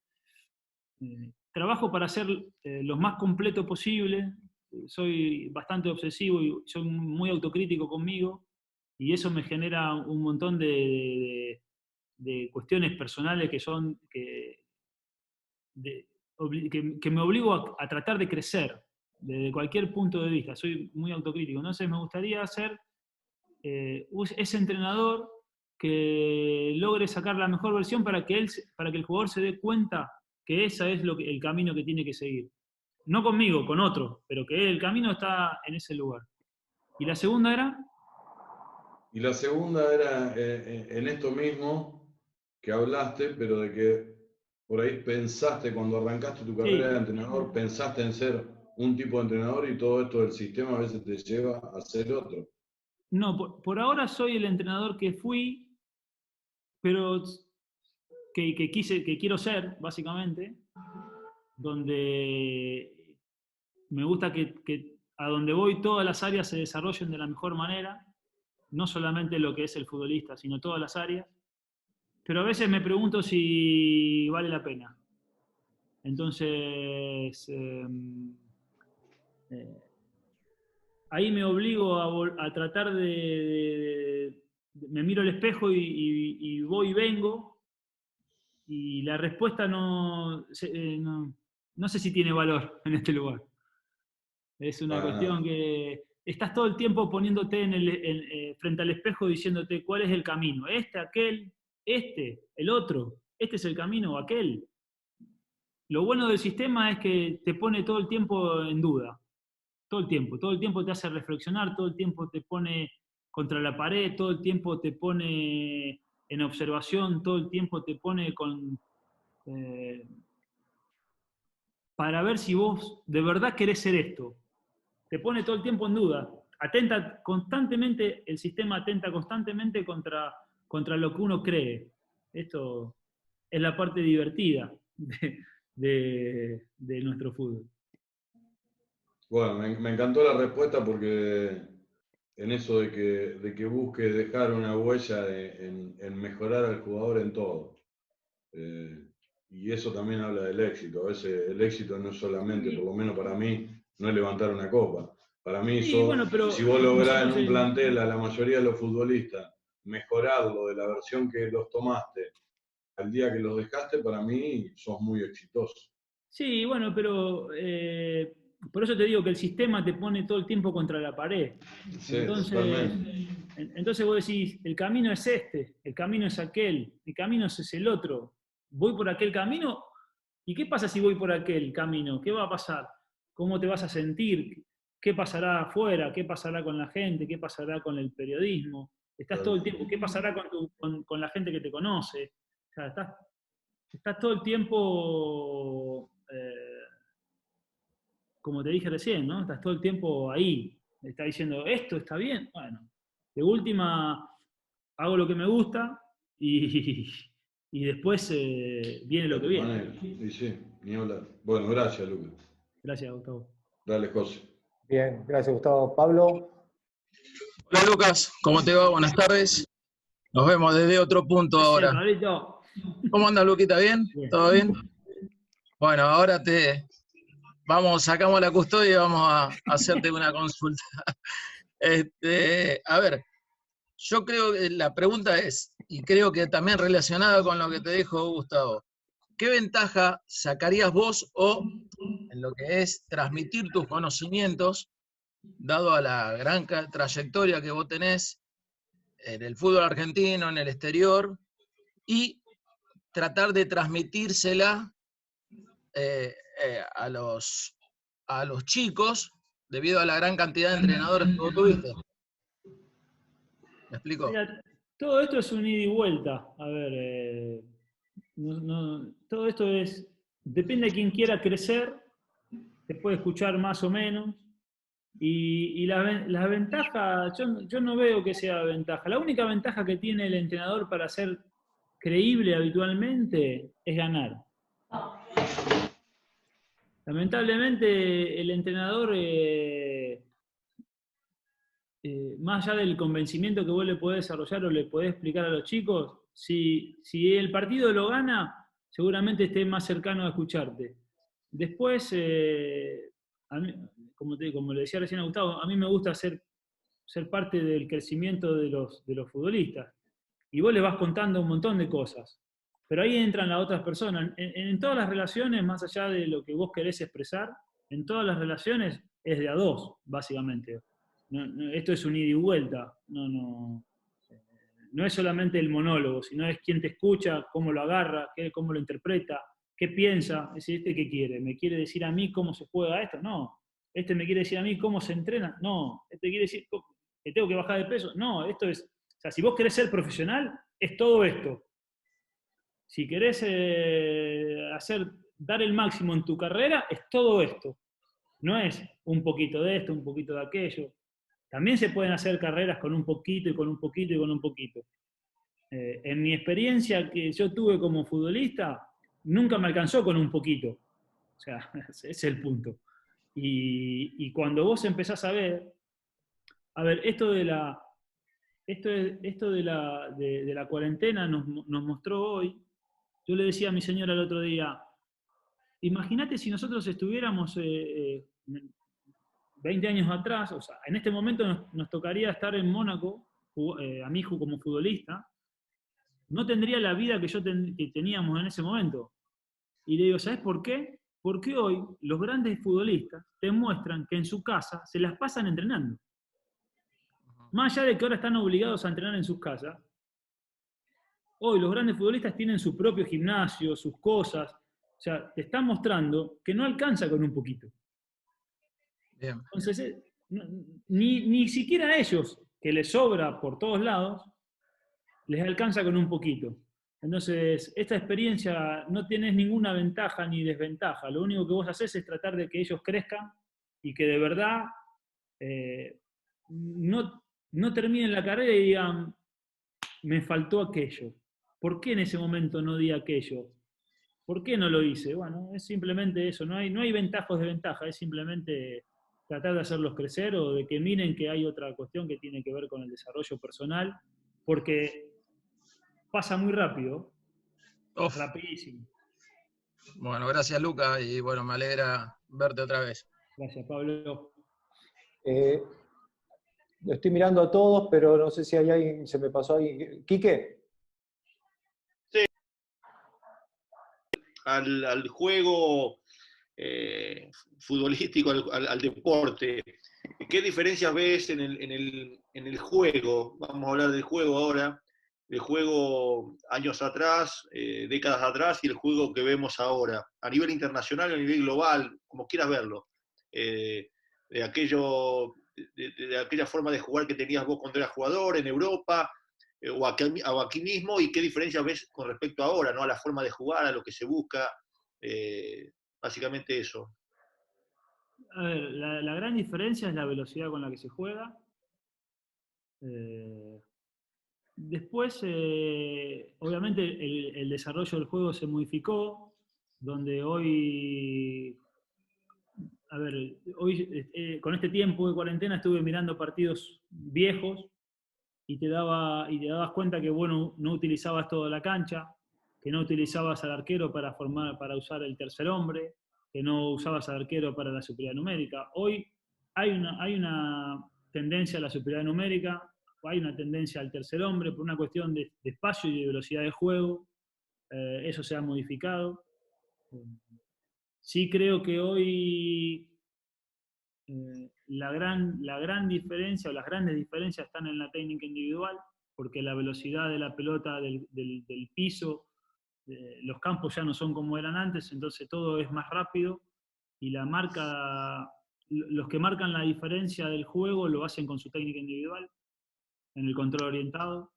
Trabajo para ser lo más completo posible. Soy bastante obsesivo y soy muy autocrítico conmigo, y eso me genera un montón de cuestiones personales que me obligo a tratar de crecer desde cualquier punto de vista. Soy muy autocrítico. Entonces me gustaría ser ese entrenador que logre sacar la mejor versión para que el jugador se dé cuenta que ese es el camino que tiene que seguir. No conmigo, con otro, pero que el camino está en ese lugar. ¿Y la segunda era? Y la segunda era en esto mismo que hablaste, pero de que por ahí pensaste, cuando arrancaste tu carrera de entrenador, pensaste en ser un tipo de entrenador y todo esto del sistema a veces te lleva a ser otro. No, por ahora soy el entrenador que fui, pero que quiero ser, básicamente, donde me gusta que a donde voy todas las áreas se desarrollen de la mejor manera, no solamente lo que es el futbolista, sino todas las áreas. Pero a veces me pregunto si vale la pena. Entonces, ahí me obligo a tratar me miro al espejo y voy y vengo, y la respuesta no sé si tiene valor en este lugar. Es una cuestión que estás todo el tiempo poniéndote frente al espejo diciéndote cuál es el camino. Aquel, el otro. Este es el camino o aquel. Lo bueno del sistema es que te pone todo el tiempo en duda. Todo el tiempo te hace reflexionar, todo el tiempo te pone contra la pared, todo el tiempo te pone en observación, todo el tiempo te pone para ver si vos de verdad querés ser esto. Te pone todo el tiempo en duda. Atenta constantemente, el sistema atenta constantemente contra lo que uno cree. Esto es la parte divertida de nuestro fútbol. Bueno, me encantó la respuesta porque en eso de que busques dejar una huella en mejorar al jugador en todo. Y eso también habla del éxito. A veces el éxito no es solamente, por lo menos para mí, no es levantar una copa. Para mí, sí, bueno, pero si vos lográs en un plantel a la mayoría de los futbolistas mejorarlo de la versión que los tomaste al día que los dejaste, para mí sos muy exitoso. Sí, bueno, pero por eso te digo que el sistema te pone todo el tiempo contra la pared. Sí, totalmente. Entonces vos decís, el camino es este, el camino es aquel, el camino es el otro. ¿Voy por aquel camino? ¿Y qué pasa si voy por aquel camino? ¿Qué va a pasar? ¿Cómo te vas a sentir? ¿Qué pasará afuera? ¿Qué pasará con la gente? ¿Qué pasará con el periodismo? Estás todo el tiempo. ¿Qué pasará con la gente que te conoce? O sea, estás todo el tiempo, como te dije recién, ¿no? Estás todo el tiempo ahí. Estás diciendo, ¿esto está bien? Bueno, de última hago lo que me gusta y después viene lo que viene. Y sí, ni hablar. Bueno, gracias, Lucas. Gracias, Gustavo. Dale, José. Bien, gracias, Gustavo. Pablo. Hola, Lucas. ¿Cómo te va? Buenas tardes. Nos vemos desde otro punto ahora. ¿Cómo andas, Luquita? ¿Bien? ¿Todo bien? Bueno, ahora sacamos la custodia y vamos a hacerte una consulta. A ver, yo creo que la pregunta es, y creo que también relacionada con lo que te dijo Gustavo, ¿qué ventaja sacarías vos en lo que es transmitir tus conocimientos, dado a la gran trayectoria que vos tenés en el fútbol argentino, en el exterior, y tratar de transmitírsela a los chicos debido a la gran cantidad de entrenadores que vos tuviste? ¿Me explico? Mira, todo esto es un ida y vuelta. A ver, todo esto depende de quién quiera crecer, te puede escuchar más o menos, y la ventaja, yo no veo que sea ventaja. La única ventaja que tiene el entrenador para ser creíble habitualmente es ganar. Lamentablemente el entrenador, más allá del convencimiento que vos le podés desarrollar o le podés explicar a los chicos, si el partido lo gana, seguramente esté más cercano a escucharte. Después, a mí, como le decía recién a Gustavo, a mí me gusta ser parte del crecimiento de los futbolistas. Y vos les vas contando un montón de cosas. Pero ahí entran las otras personas. En todas las relaciones, más allá de lo que vos querés expresar, en todas las relaciones es de a dos, básicamente. Esto es un ida y vuelta. No es solamente el monólogo, sino es quién te escucha, cómo lo agarra, cómo lo interpreta, qué piensa. Es decir, ¿qué quiere? ¿Me quiere decir a mí cómo se juega esto? No. ¿Este me quiere decir a mí cómo se entrena? No. ¿Este quiere decir que tengo que bajar de peso? No. Esto es... O sea, si vos querés ser profesional, es todo esto. Si querés dar el máximo en tu carrera, es todo esto. No es un poquito de esto, un poquito de aquello. También se pueden hacer carreras con un poquito y con un poquito y con un poquito. En mi experiencia que yo tuve como futbolista, nunca me alcanzó con un poquito. O sea, ese es el punto. Y cuando vos empezás a ver, esto de la cuarentena nos mostró hoy. Yo le decía a mi señora el otro día, imagínate si nosotros estuviéramos, 20 años atrás, o sea, en este momento nos tocaría estar en Mónaco, a mí como futbolista, no tendría la vida que teníamos en ese momento. Y le digo, ¿sabes por qué? Porque hoy los grandes futbolistas te muestran que en su casa se las pasan entrenando. Más allá de que ahora están obligados a entrenar en sus casas, hoy los grandes futbolistas tienen su propio gimnasio, sus cosas. O sea, te están mostrando que no alcanza con un poquito. Bien. Entonces, ni siquiera a ellos, que les sobra por todos lados, les alcanza con un poquito. Entonces, esta experiencia no tienes ninguna ventaja ni desventaja. Lo único que vos haces es tratar de que ellos crezcan y que de verdad no terminen la carrera y digan, me faltó aquello. ¿Por qué en ese momento no di aquello? ¿Por qué no lo hice? Bueno, es simplemente eso. No hay ventaja o desventaja, es simplemente tratar de hacerlos crecer o de que miren que hay otra cuestión que tiene que ver con el desarrollo personal, porque pasa muy rápido, rapidísimo. Bueno, gracias Luca, y bueno, me alegra verte otra vez. Gracias, Pablo. Lo estoy mirando a todos, pero no sé si hay alguien, se me pasó ahí. ¿Quique? Sí. Al juego futbolístico, al deporte, ¿qué diferencias ves en el juego? Vamos a hablar del juego ahora, el juego años atrás, décadas atrás, y el juego que vemos ahora, a nivel internacional, a nivel global, como quieras verlo, de aquella forma de jugar que tenías vos cuando eras jugador en Europa, o aquí mismo, y qué diferencias ves con respecto a ahora, ¿no? A la forma de jugar, a lo que se busca, básicamente eso. A ver, la gran diferencia es la velocidad con la que se juega. Después, obviamente, el desarrollo del juego se modificó, donde hoy, a ver, hoy con este tiempo de cuarentena estuve mirando partidos viejos y te dabas cuenta que, bueno, no utilizabas toda la cancha, que no utilizabas al arquero para usar el tercer hombre, que no usabas al arquero para la superioridad numérica. Hoy hay una tendencia a la superioridad numérica, hay una tendencia al tercer hombre por una cuestión de espacio y de velocidad de juego. Eso se ha modificado. Sí creo que hoy la gran diferencia o las grandes diferencias están en la técnica individual, porque la velocidad de la pelota del piso, los campos ya no son como eran antes, entonces todo es más rápido y los que marcan la diferencia del juego lo hacen con su técnica individual, en el control orientado.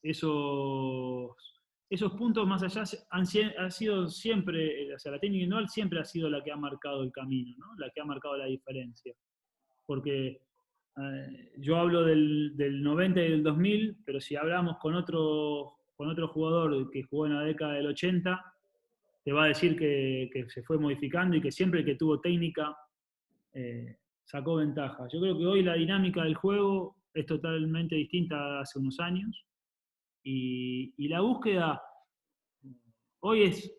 Esos puntos más allá han sido siempre, o sea, la técnica individual siempre ha sido la que ha marcado el camino, ¿no? La que ha marcado la diferencia. Porque yo hablo del 90 y del 2000, pero si hablamos con otro jugador que jugó en la década del 80, te va a decir que se fue modificando y que siempre que tuvo técnica sacó ventaja. Yo creo que hoy la dinámica del juego es totalmente distinta a hace unos años. Y la búsqueda hoy es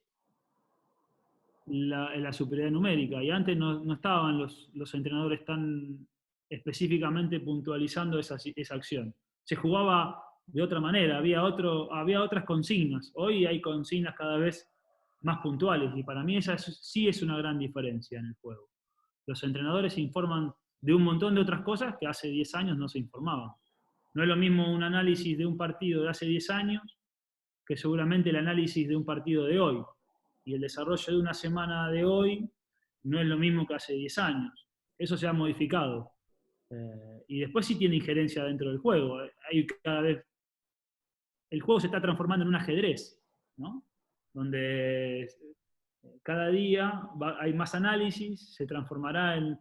la superioridad numérica, y antes no estaban los entrenadores tan específicamente puntualizando esa acción. Se jugaba de otra manera, había otras consignas. Hoy hay consignas cada vez más puntuales, y para mí esa sí es una gran diferencia en el juego. Los entrenadores se informan de un montón de otras cosas que hace 10 años no se informaban. No es lo mismo un análisis de un partido de hace 10 años que seguramente el análisis de un partido de hoy. Y el desarrollo de una semana de hoy no es lo mismo que hace 10 años. Eso se ha modificado. Y después sí tiene injerencia dentro del juego. El juego se está transformando en un ajedrez, ¿no? Donde cada día hay más análisis, se transformará en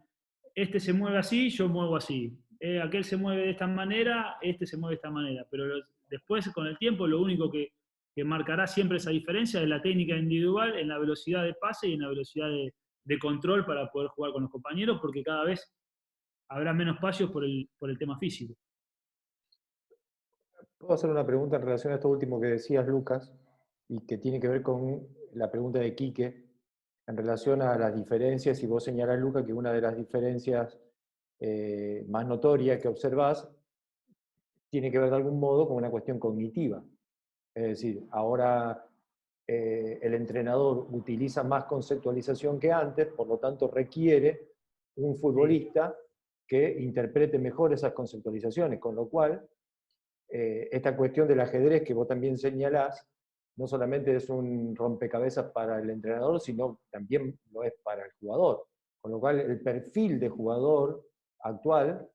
este se mueve así, yo muevo así. Aquel se mueve de esta manera, este se mueve de esta manera. Pero después, con el tiempo, lo único que marcará siempre esa diferencia es la técnica individual, en la velocidad de pase y en la velocidad de control para poder jugar con los compañeros, porque cada vez habrá menos espacios por el tema físico. ¿Puedo hacer una pregunta en relación a esto último que decías, Lucas, y que tiene que ver con la pregunta de Quique? en relación a las diferencias, y vos señalás, Luca, que una de las diferencias más notorias que observás tiene que ver de algún modo con una cuestión cognitiva. Es decir, ahora el entrenador utiliza más conceptualización que antes, por lo tanto requiere un futbolista que interprete mejor esas conceptualizaciones, con lo cual esta cuestión del ajedrez que vos también señalás, no solamente es un rompecabezas para el entrenador, sino también lo es para el jugador. Con lo cual el perfil de jugador actual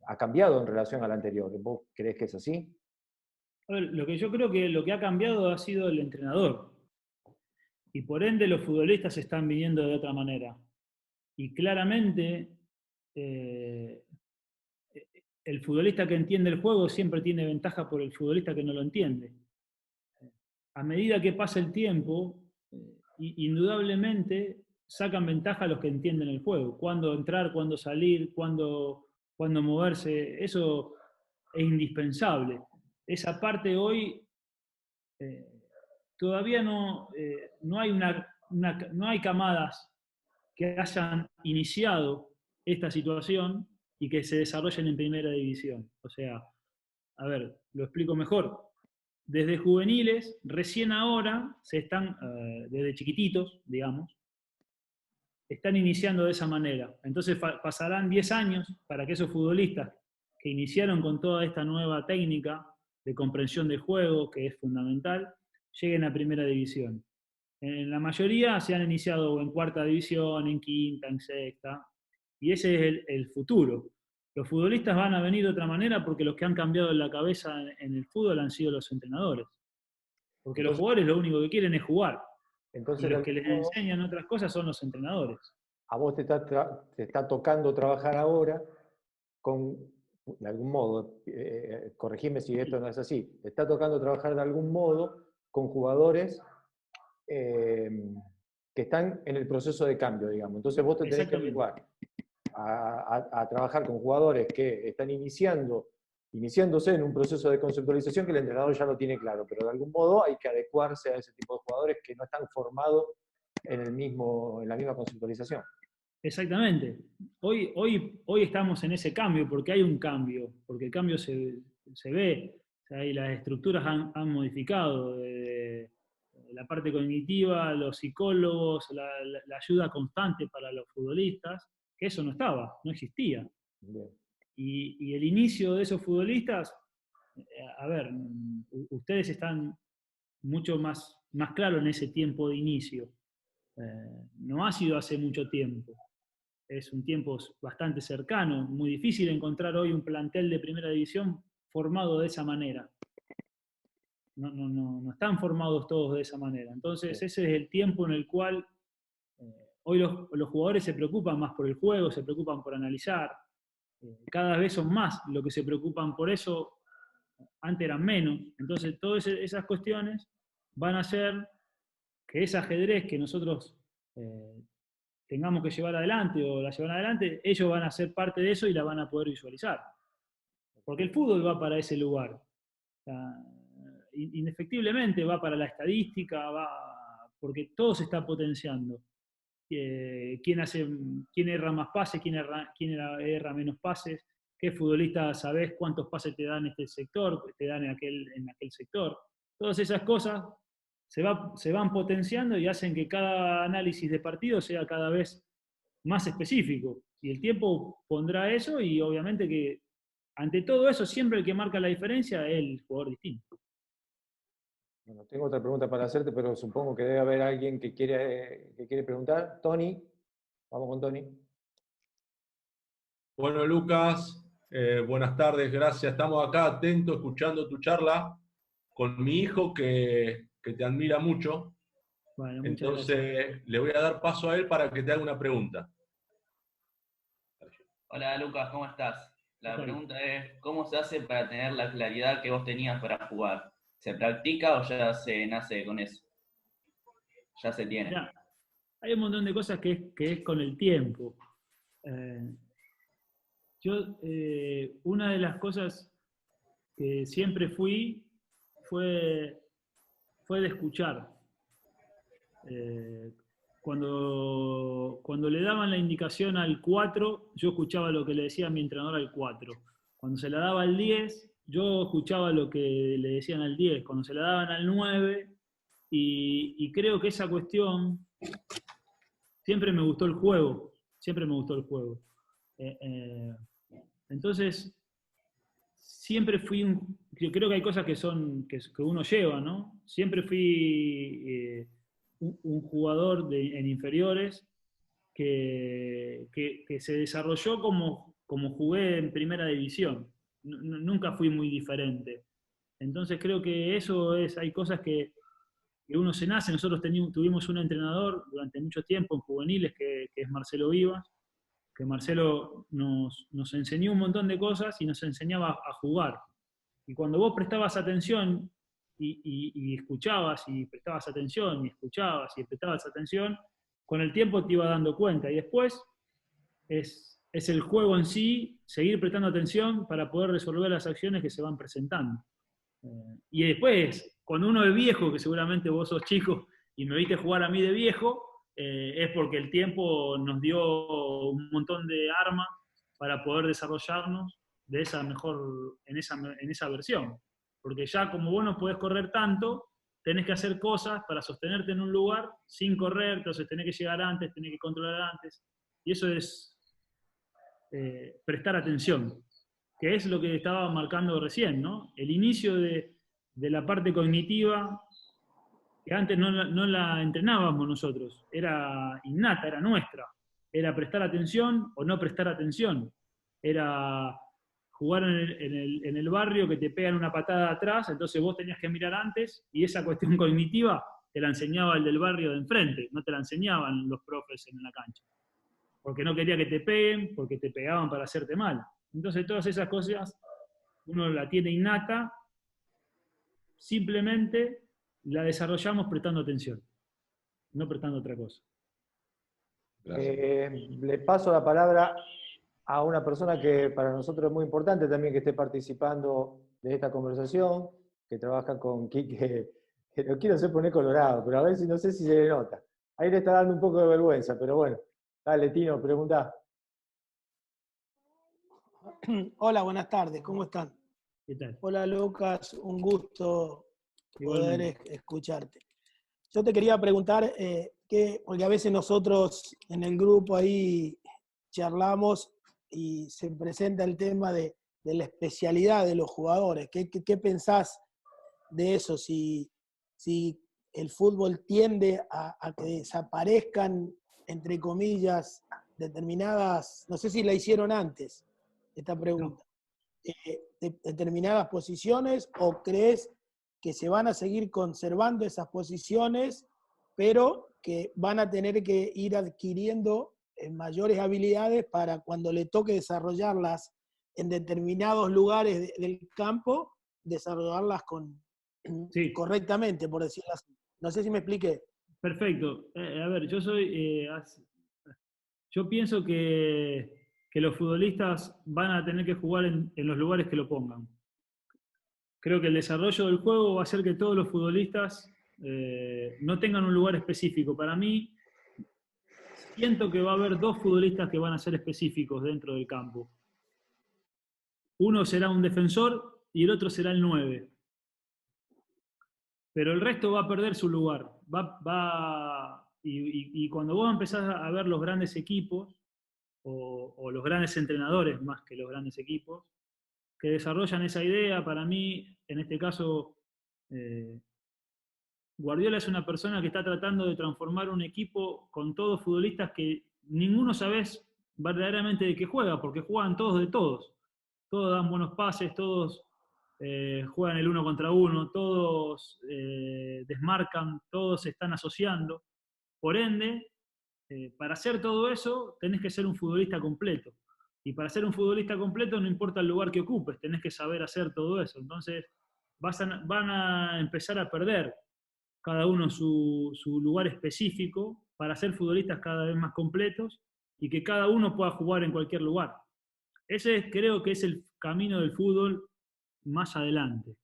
ha cambiado en relación al anterior. ¿Vos creés que es así? A ver, lo que yo creo que lo que ha cambiado ha sido el entrenador. Y por ende los futbolistas están viniendo de otra manera. Y claramente el futbolista que entiende el juego siempre tiene ventaja por el futbolista que no lo entiende. A medida que pasa el tiempo, indudablemente sacan ventaja los que entienden el juego. Cuándo entrar, cuándo salir, cuándo moverse, eso es indispensable. Esa parte hoy todavía no hay camadas que hayan iniciado esta situación y que se desarrollen en primera división. O sea, a ver, lo explico mejor. Desde juveniles, recién ahora, desde chiquititos, digamos, están iniciando de esa manera. Entonces pasarán 10 años para que esos futbolistas que iniciaron con toda esta nueva técnica de comprensión del juego, que es fundamental, lleguen a primera división. En la mayoría se han iniciado en cuarta división, en quinta, en sexta, y ese es el futuro. Los futbolistas van a venir de otra manera porque los que han cambiado la cabeza en el fútbol han sido los entrenadores. Porque los jugadores lo único que quieren es jugar. Entonces, y los que les enseñan otras cosas son los entrenadores. A vos te está tocando trabajar ahora con, de algún modo, corregime si esto no es así, te está tocando trabajar de algún modo con jugadores que están en el proceso de cambio, digamos. Entonces vos te tenés que adecuar a trabajar con jugadores que están iniciándose en un proceso de conceptualización que el entrenador ya lo tiene claro, pero de algún modo hay que adecuarse a ese tipo de jugadores que no están formados en la misma conceptualización. Exactamente. Hoy estamos en ese cambio, porque hay un cambio, porque el cambio se ve, o sea, y las estructuras han modificado, la parte cognitiva, los psicólogos, la ayuda constante para los futbolistas, que eso no existía. Bien. Y el inicio de esos futbolistas, a ver, ustedes están mucho más claros en ese tiempo de inicio. No ha sido hace mucho tiempo. Es un tiempo bastante cercano, muy difícil encontrar hoy un plantel de primera división formado de esa manera. No están formados todos de esa manera. Entonces ese es el tiempo en el cual hoy los jugadores se preocupan más por el juego, se preocupan por analizar. Cada vez son más los que se preocupan por eso, antes eran menos. Entonces todas esas cuestiones van a hacer que ese ajedrez que nosotros tengamos que llevar adelante o la llevan adelante, ellos van a ser parte de eso y la van a poder visualizar. Porque el fútbol va para ese lugar. O sea, indefectiblemente va para la estadística, porque todo se está potenciando. ¿Quién erra más pases? ¿Quién erra menos pases? ¿Qué futbolista sabés cuántos pases te dan en este sector? ¿Te dan en aquel sector? Todas esas cosas se van potenciando y hacen que cada análisis de partido sea cada vez más específico. Y el tiempo pondrá eso, y obviamente que ante todo eso siempre el que marca la diferencia es el jugador distinto. Bueno, tengo otra pregunta para hacerte, pero supongo que debe haber alguien que quiere preguntar. Tony, vamos con Tony. Bueno, Lucas, buenas tardes, gracias. Estamos acá atentos, escuchando tu charla con mi hijo que te admira mucho. Bueno, entonces le voy a dar paso a él para que te haga una pregunta. Hola Lucas, ¿cómo estás? La pregunta es, ¿cómo se hace para tener la claridad que vos tenías para jugar? ¿Se practica o ya se nace con eso? Ya se tiene. Ya, hay un montón de cosas que es con el tiempo. Una de las cosas que siempre fue de escuchar. Cuando le daban la indicación al 4, yo escuchaba lo que le decía mi entrenador al 4. Cuando se la daba al 10, yo escuchaba lo que le decían al 10. Cuando se la daban al 9, y creo que esa cuestión, siempre me gustó el juego, siempre me gustó el juego. Entonces, siempre fui yo creo que hay cosas que uno lleva, ¿no? Siempre fui un jugador en inferiores que se desarrolló como jugué en primera división. Nunca fui muy diferente. Entonces creo que hay cosas que uno se nace. Nosotros tuvimos un entrenador durante mucho tiempo en juveniles que es Marcelo Vivas, que Marcelo nos enseñó un montón de cosas y nos enseñaba a jugar. Y cuando vos prestabas atención y escuchabas y prestabas atención y escuchabas y prestabas atención, con el tiempo te iba dando cuenta. Y después es el juego en sí, seguir prestando atención para poder resolver las acciones que se van presentando. Y después, cuando uno es viejo, que seguramente vos sos chico y me viste jugar a mí de viejo, es porque el tiempo nos dio un montón de armas para poder desarrollarnos en esa versión. Porque ya como vos no podés correr tanto, tenés que hacer cosas para sostenerte en un lugar sin correr, entonces tenés que llegar antes, tenés que controlar antes. Y eso es prestar atención, que es lo que estaba marcando recién, ¿no? El inicio de la parte cognitiva, que antes no la entrenábamos nosotros, era innata, era nuestra. Era prestar atención o no prestar atención. Era jugar en el barrio que te pegan una patada atrás, entonces vos tenías que mirar antes, y esa cuestión cognitiva te la enseñaba el del barrio de enfrente, no te la enseñaban los profes en la cancha. Porque no quería que te peguen, porque te pegaban para hacerte mal. Entonces todas esas cosas uno la tiene innata, simplemente la desarrollamos prestando atención, no prestando otra cosa. Le paso la palabra a una persona que para nosotros es muy importante también que esté participando de esta conversación, que trabaja con Quique, que lo quiero hacer poner colorado, pero a ver si no sé si se le nota. Ahí le está dando un poco de vergüenza, pero bueno. Dale, Tino, pregunta. Hola, buenas tardes, ¿cómo están? ¿Qué tal? Hola, Lucas, un gusto poder escucharte. Yo te quería preguntar, porque a veces nosotros en el grupo ahí charlamos y se presenta el tema de la especialidad de los jugadores. ¿Qué pensás de eso? Si el fútbol tiende a que desaparezcan, entre comillas, determinadas, no sé si la hicieron antes, esta pregunta, determinadas posiciones, o crees que se van a seguir conservando esas posiciones, pero que van a tener que ir adquiriendo mayores habilidades para cuando le toque desarrollarlas en determinados lugares del campo, desarrollarlas correctamente, por decirlo así? No sé si me expliqué. Perfecto. A ver, yo pienso que los futbolistas van a tener que jugar en los lugares que lo pongan. Creo que el desarrollo del juego va a hacer que todos los futbolistas no tengan un lugar específico. Para mí, siento que va a haber dos futbolistas que van a ser específicos dentro del campo. Uno será un defensor y el otro será el 9. Pero el resto va a perder su lugar. Y cuando vos empezás a ver los grandes equipos, o los grandes entrenadores más que los grandes equipos, que desarrollan esa idea, para mí, en este caso, Guardiola es una persona que está tratando de transformar un equipo con todos futbolistas que ninguno sabés verdaderamente de qué juega, porque juegan todos de todos. Todos dan buenos pases, todos juegan el 1 contra 1, todos desmarcan, todos se están asociando. Por ende, para hacer todo eso, tenés que ser un futbolista completo. Y para ser un futbolista completo, no importa el lugar que ocupes, tenés que saber hacer todo eso. Entonces, van a empezar a perder cada uno su lugar específico para ser futbolistas cada vez más completos y que cada uno pueda jugar en cualquier lugar. Ese creo que es el camino del fútbol más adelante.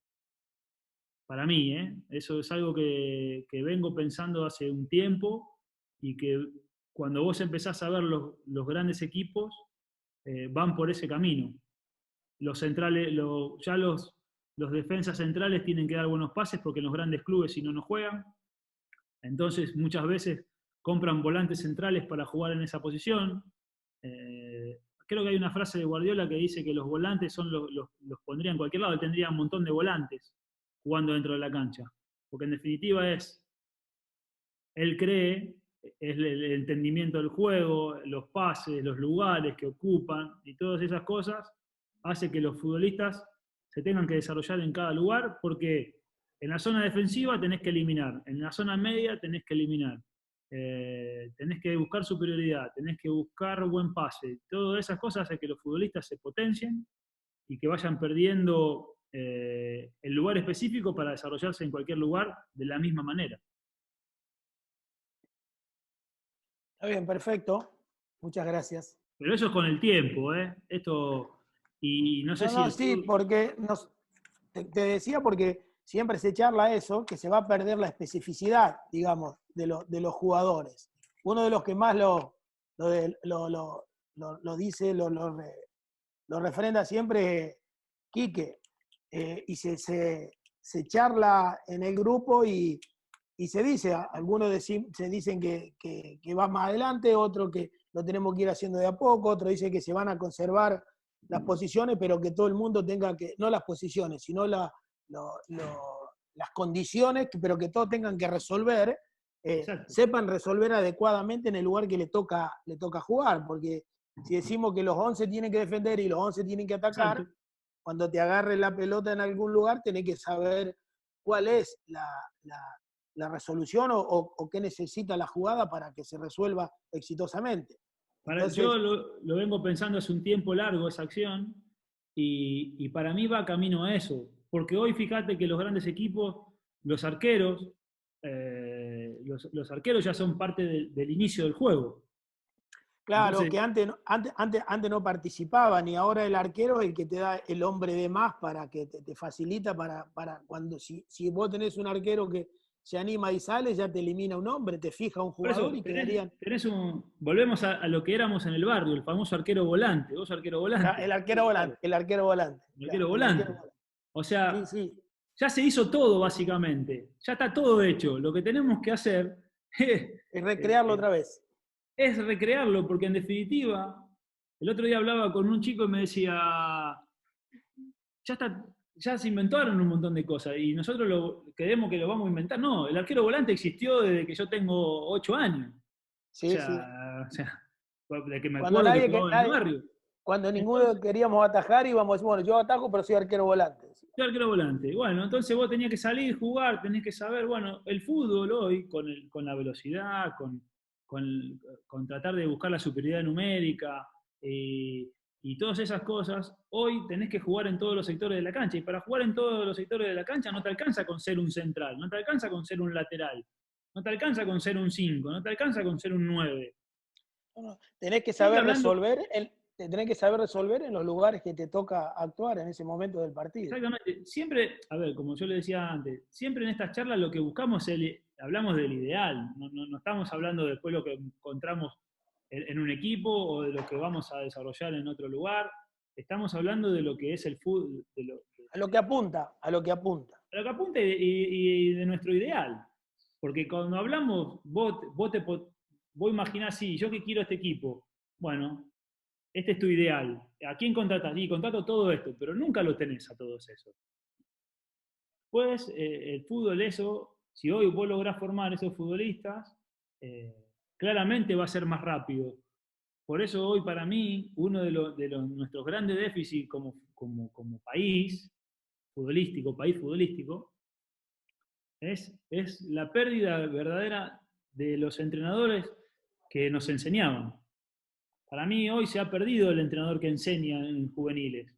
Para mí, eso es algo que vengo pensando hace un tiempo y que cuando vos empezás a ver los grandes equipos, van por ese camino. Los centrales, ya los defensas centrales tienen que dar buenos pases porque en los grandes clubes si no, no juegan. Entonces muchas veces compran volantes centrales para jugar en esa posición. Creo que hay una frase de Guardiola que dice que los volantes los pondría en cualquier lado, él tendría un montón de volantes jugando dentro de la cancha. Porque en definitiva él cree, es el entendimiento del juego, los pases, los lugares que ocupan y todas esas cosas, hace que los futbolistas se tengan que desarrollar en cada lugar, porque en la zona defensiva tenés que eliminar, en la zona media tenés que eliminar, tenés que buscar superioridad, tenés que buscar buen pase. Todas esas cosas hacen que los futbolistas se potencien y que vayan perdiendo el lugar específico para desarrollarse en cualquier lugar de la misma manera. Está bien, perfecto. Muchas gracias. Pero eso es con el tiempo, esto, y no sé si... Sí, porque te decía porque siempre se charla eso, que se va a perder la especificidad, digamos, de los jugadores. Uno de los que más lo dice, lo refrenda siempre es Quique, y se charla en el grupo y se dice, algunos se dicen que va más adelante, otros que lo tenemos que ir haciendo de a poco, otros dicen que se van a conservar las posiciones, pero que todo el mundo tenga que, no las posiciones, sino las condiciones, pero que todos tengan que resolver, sepan resolver adecuadamente en el lugar que le toca jugar, porque si decimos que los 11 tienen que defender y los 11 tienen que atacar, exacto, cuando te agarre la pelota en algún lugar tenés que saber cuál es la resolución o qué necesita la jugada para que se resuelva exitosamente. Entonces, yo lo vengo pensando hace un tiempo largo esa acción y para mí va camino a eso, porque hoy fíjate que los grandes equipos, los arqueros ya son parte del inicio del juego. Claro, entonces, que antes no participaban y ahora el arquero es el que te da el hombre de más para que te facilita para cuando si vos tenés un arquero que se anima y sale, ya te elimina un hombre, te fija un jugador y quedarían... Volvemos a lo que éramos en el barrio, el famoso arquero volante. ¿Vos arquero volante? El arquero volante. El arquero volante. O sea, sí. Ya se hizo todo básicamente, ya está todo hecho. Lo que tenemos que hacer es recrearlo otra vez. Es recrearlo, porque en definitiva, el otro día hablaba con un chico y me decía, ya se inventaron un montón de cosas y nosotros creemos que lo vamos a inventar. No, el arquero volante existió desde que yo tengo 8 años. Sí, o sea, de que me acuerdo que jugaba en el barrio. Cuando ninguno queríamos atajar, íbamos a decir, bueno, yo atajo, pero soy arquero volante. Soy arquero volante. Bueno, entonces vos tenías que salir, jugar, tenés que saber, bueno, el fútbol hoy, con la velocidad, con tratar de buscar la superioridad numérica, y todas esas cosas, hoy tenés que jugar en todos los sectores de la cancha, y para jugar en todos los sectores de la cancha no te alcanza con ser un central, no te alcanza con ser un lateral, no te alcanza con ser un 5, no te alcanza con ser un 9. Tenés que saber resolver en los lugares que te toca actuar en ese momento del partido. Exactamente. Siempre, a ver, como yo le decía antes, siempre en estas charlas lo que buscamos hablamos del ideal, no estamos hablando después de lo que encontramos en un equipo o de lo que vamos a desarrollar en otro lugar. Estamos hablando de lo que es el fútbol. A lo que apunta. A lo que apunta y de nuestro ideal. Porque cuando hablamos, vos imaginás, sí, yo que quiero este equipo. Bueno, este es tu ideal. ¿A quién contratas? Y contrato todo esto, pero nunca lo tenés a todos esos. Pues el fútbol, eso, si hoy vos lográs formar esos futbolistas, claramente va a ser más rápido. Por eso hoy para mí, uno de nuestros grandes déficits como país futbolístico, es la pérdida verdadera de los entrenadores que nos enseñaban. Para mí hoy se ha perdido el entrenador que enseña en juveniles.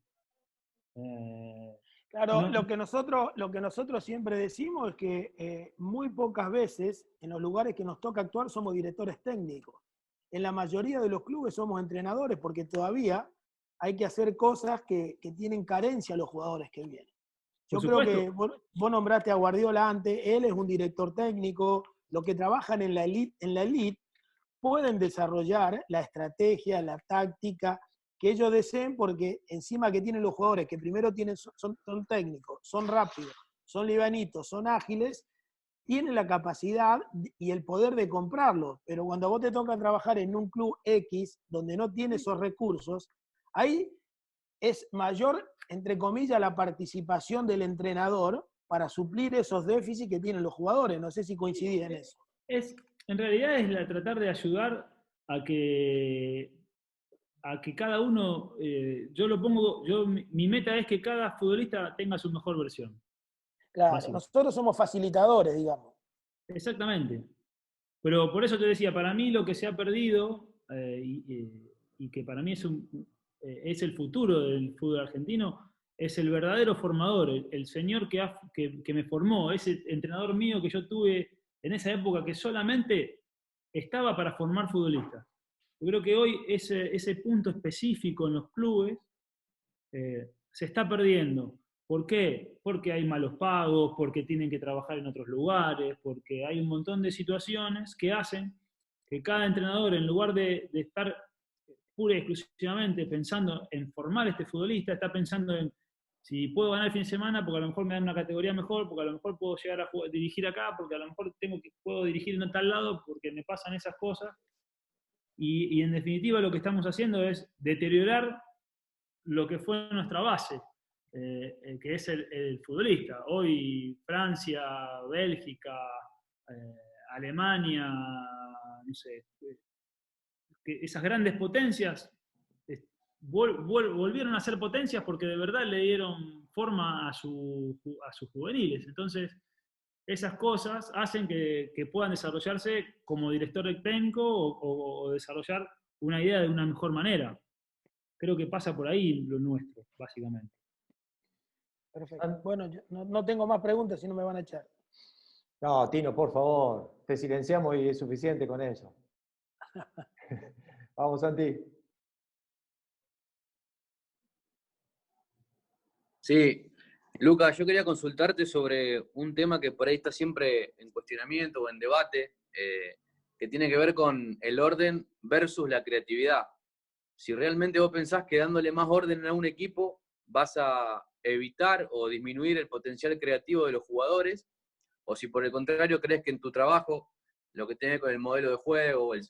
Claro, lo que nosotros siempre decimos es que muy pocas veces en los lugares que nos toca actuar somos directores técnicos. En la mayoría de los clubes somos entrenadores porque todavía hay que hacer cosas que tienen carencia los jugadores que vienen. Yo Por creo supuesto. que vos nombraste a Guardiola antes, él es un director técnico, los que trabajan en la elite pueden desarrollar la estrategia, la táctica que ellos deseen, porque encima que tienen los jugadores, que primero son técnicos, son rápidos, son livianitos, son ágiles, tienen la capacidad y el poder de comprarlo. Pero cuando a vos te toca trabajar en un club X, donde no tiene esos recursos, ahí es mayor, entre comillas, la participación del entrenador para suplir esos déficits que tienen los jugadores. No sé si coincidís en eso. En realidad es tratar de ayudar a que cada uno, mi meta es que cada futbolista tenga su mejor versión. Claro, nosotros somos facilitadores, digamos. Exactamente. Pero por eso te decía, para mí lo que se ha perdido, y que para mí es el futuro del fútbol argentino, es el verdadero formador, el señor que me formó, ese entrenador mío que yo tuve en esa época que solamente estaba para formar futbolistas. Yo creo que hoy ese punto específico en los clubes se está perdiendo. ¿Por qué? Porque hay malos pagos, porque tienen que trabajar en otros lugares, porque hay un montón de situaciones que hacen que cada entrenador, en lugar de estar pura y exclusivamente pensando en formar este futbolista, está pensando en si puedo ganar el fin de semana, porque a lo mejor me dan una categoría mejor, porque a lo mejor puedo llegar a dirigir acá, porque a lo mejor puedo dirigir en tal lado, porque me pasan esas cosas. Y en definitiva lo que estamos haciendo es deteriorar lo que fue nuestra base, que es el futbolista. Hoy Francia, Bélgica, Alemania, no sé, que esas grandes potencias volvieron a ser potencias porque de verdad le dieron forma a sus juveniles. Entonces, esas cosas hacen que puedan desarrollarse como director técnico o desarrollar una idea de una mejor manera. Creo que pasa por ahí lo nuestro, básicamente. Perfecto. Bueno, yo no tengo más preguntas, si no me van a echar. No, Tino, por favor, te silenciamos y es suficiente con eso. Vamos, Santi. Sí, Lucas, yo quería consultarte sobre un tema que por ahí está siempre en cuestionamiento o en debate, que tiene que ver con el orden versus la creatividad. Si realmente vos pensás que dándole más orden a un equipo vas a evitar o disminuir el potencial creativo de los jugadores, o si por el contrario crees que en tu trabajo, lo que tiene con el modelo de juego o el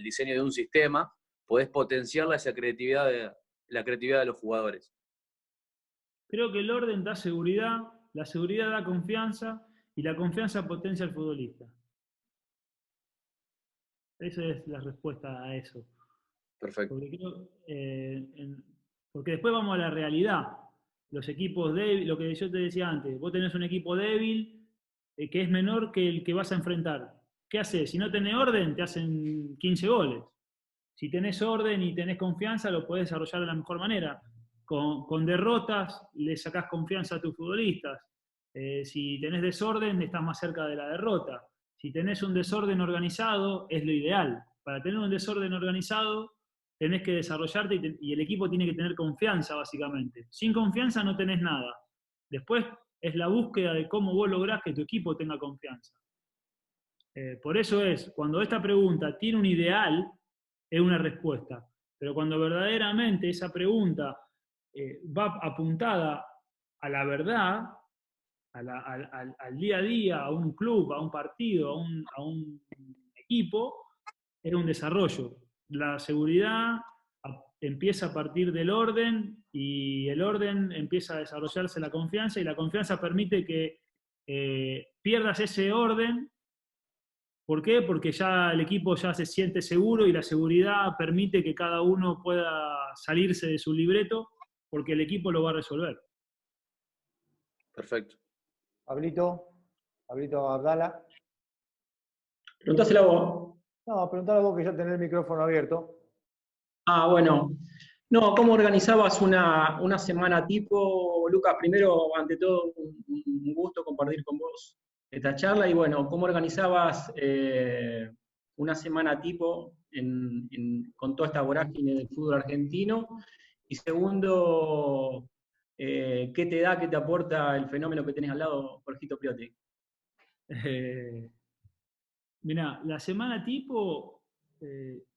diseño de un sistema, podés potenciar la creatividad de los jugadores. Creo que el orden da seguridad, la seguridad da confianza y la confianza potencia al futbolista. Esa es la respuesta a eso. Perfecto. Porque después vamos a la realidad. Los equipos débiles, lo que yo te decía antes, vos tenés un equipo débil que es menor que el que vas a enfrentar. ¿Qué haces? Si no tenés orden, te hacen 15 goles. Si tenés orden y tenés confianza, lo podés desarrollar de la mejor manera. Con derrotas le sacás confianza a tus futbolistas. Si tenés desorden, estás más cerca de la derrota. Si tenés un desorden organizado, es lo ideal. Para tener un desorden organizado, tenés que desarrollarte y el equipo tiene que tener confianza, básicamente. Sin confianza no tenés nada. Después es la búsqueda de cómo vos lográs que tu equipo tenga confianza. Por eso cuando esta pregunta tiene un ideal, es una respuesta. Pero cuando verdaderamente esa pregunta va apuntada a la verdad, al día a día, a un club, a un partido, a un equipo, era un desarrollo. La seguridad empieza a partir del orden y el orden empieza a desarrollarse la confianza y la confianza permite que pierdas ese orden. ¿Por qué? Porque ya el equipo ya se siente seguro y la seguridad permite que cada uno pueda salirse de su libreto porque el equipo lo va a resolver. Perfecto. Pablito Abdala. Preguntásela vos. No, preguntale a vos que ya tenés el micrófono abierto. Ah, bueno. No, ¿cómo organizabas una semana tipo? Lucas, primero, ante todo, un gusto compartir con vos esta charla. Y bueno, ¿cómo organizabas una semana tipo con toda esta vorágine del fútbol argentino? Y segundo, ¿qué te da, qué te aporta el fenómeno que tenés al lado, Jorgito Priotti? Mirá, la semana tipo,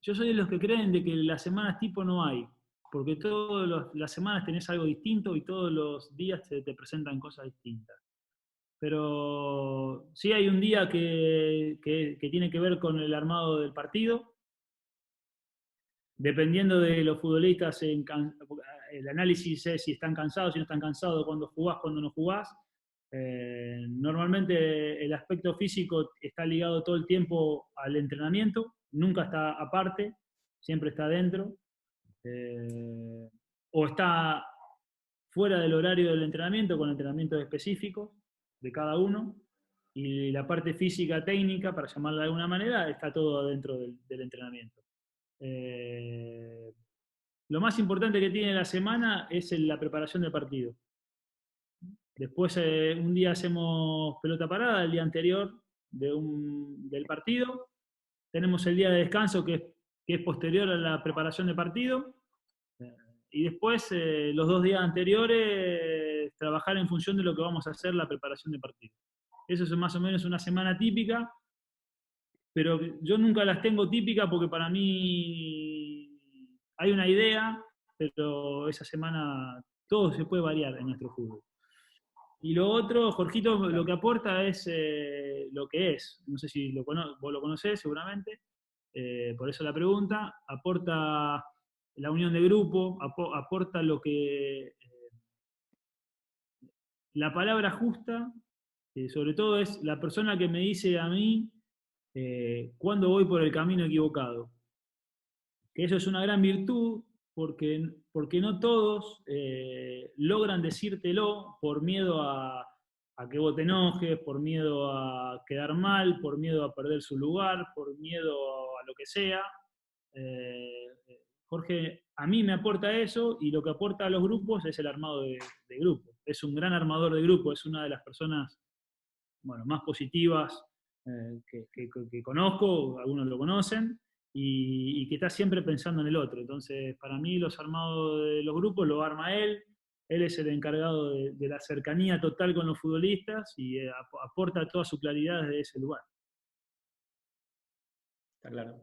yo soy de los que creen de que las semanas tipo no hay, porque todas las semanas tenés algo distinto y todos los días te presentan cosas distintas. Pero sí hay un día que tiene que ver con el armado del partido, dependiendo de los futbolistas, el análisis es si están cansados, si no están cansados, cuándo jugás, cuándo no jugás. Normalmente el aspecto físico está ligado todo el tiempo al entrenamiento, nunca está aparte, siempre está dentro, o está fuera del horario del entrenamiento con entrenamientos específicos de cada uno, y la parte física técnica, para llamarla de alguna manera, está todo dentro del entrenamiento. Lo más importante que tiene la semana es la preparación del partido. Después un día hacemos pelota parada, el día anterior del partido. Tenemos el día de descanso que es posterior a la preparación del partido. Y después los 2 días anteriores trabajar en función de lo que vamos a hacer la preparación del partido. Eso es más o menos una semana típica, pero yo nunca las tengo típicas porque para mí hay una idea, pero esa semana todo se puede variar en nuestro fútbol. Y lo otro, Jorgito, lo que aporta es lo que es. No sé si vos lo conocés seguramente, por eso la pregunta. Aporta la unión de grupo, aporta lo que... la palabra justa, sobre todo es la persona que me dice a mí cuando voy por el camino equivocado. Que eso es una gran virtud, porque no todos logran decírtelo por miedo a que vos te enojes, por miedo a quedar mal, por miedo a perder su lugar, por miedo a lo que sea. Jorge, a mí me aporta eso, y lo que aporta a los grupos es el armado de grupo. Es un gran armador de grupo, es una de las personas más positivas que conozco, algunos lo conocen, y que está siempre pensando en el otro. Entonces, para mí los armados de los grupos lo arma él es el encargado de la cercanía total con los futbolistas y aporta toda su claridad desde ese lugar. Está claro.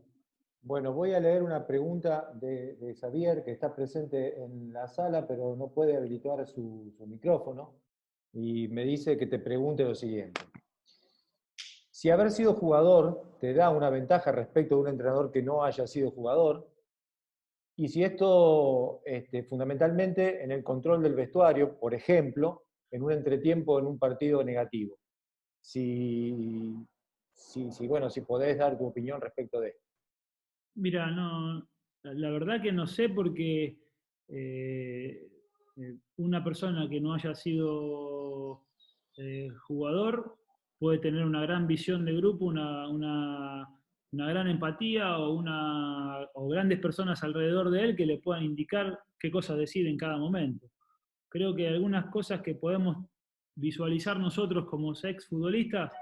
Bueno, voy a leer una pregunta de Xavier, que está presente en la sala, pero no puede habilitar su micrófono, y me dice que te pregunte lo siguiente. Si haber sido jugador te da una ventaja respecto de un entrenador que no haya sido jugador, y si esto, fundamentalmente en el control del vestuario, por ejemplo, en un entretiempo en un partido negativo. Si podés dar tu opinión respecto de esto. Mira, no, la verdad que no sé, porque una persona que no haya sido jugador puede tener una gran visión de grupo, una gran empatía o grandes personas alrededor de él que le puedan indicar qué cosas decir en cada momento. Creo que algunas cosas que podemos visualizar nosotros como ex futbolistas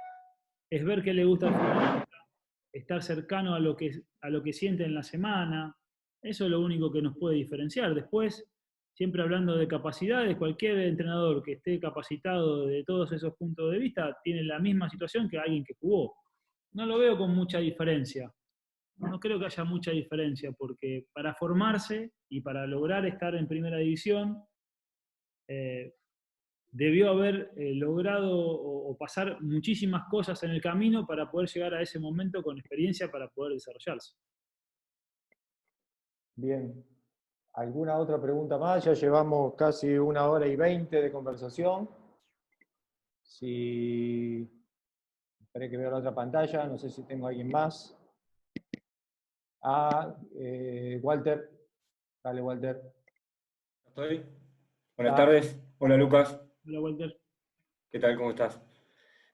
es ver qué le gusta al futbolista, estar cercano a lo que siente en la semana. Eso es lo único que nos puede diferenciar. Después, siempre hablando de capacidades, cualquier entrenador que esté capacitado de todos esos puntos de vista tiene la misma situación que alguien que jugó. No lo veo con mucha diferencia. No creo que haya mucha diferencia, porque para formarse y para lograr estar en primera división, debió haber logrado o pasar muchísimas cosas en el camino para poder llegar a ese momento con experiencia para poder desarrollarse. Bien. ¿Alguna otra pregunta más? Ya llevamos casi 1 hora y 20 de conversación. Esperé que vea la otra pantalla, no sé si tengo a alguien más. Walter. Dale, Walter. ¿Estoy? Buenas tardes. Hola, Lucas. Hola, Walter. ¿Qué tal? ¿Cómo estás?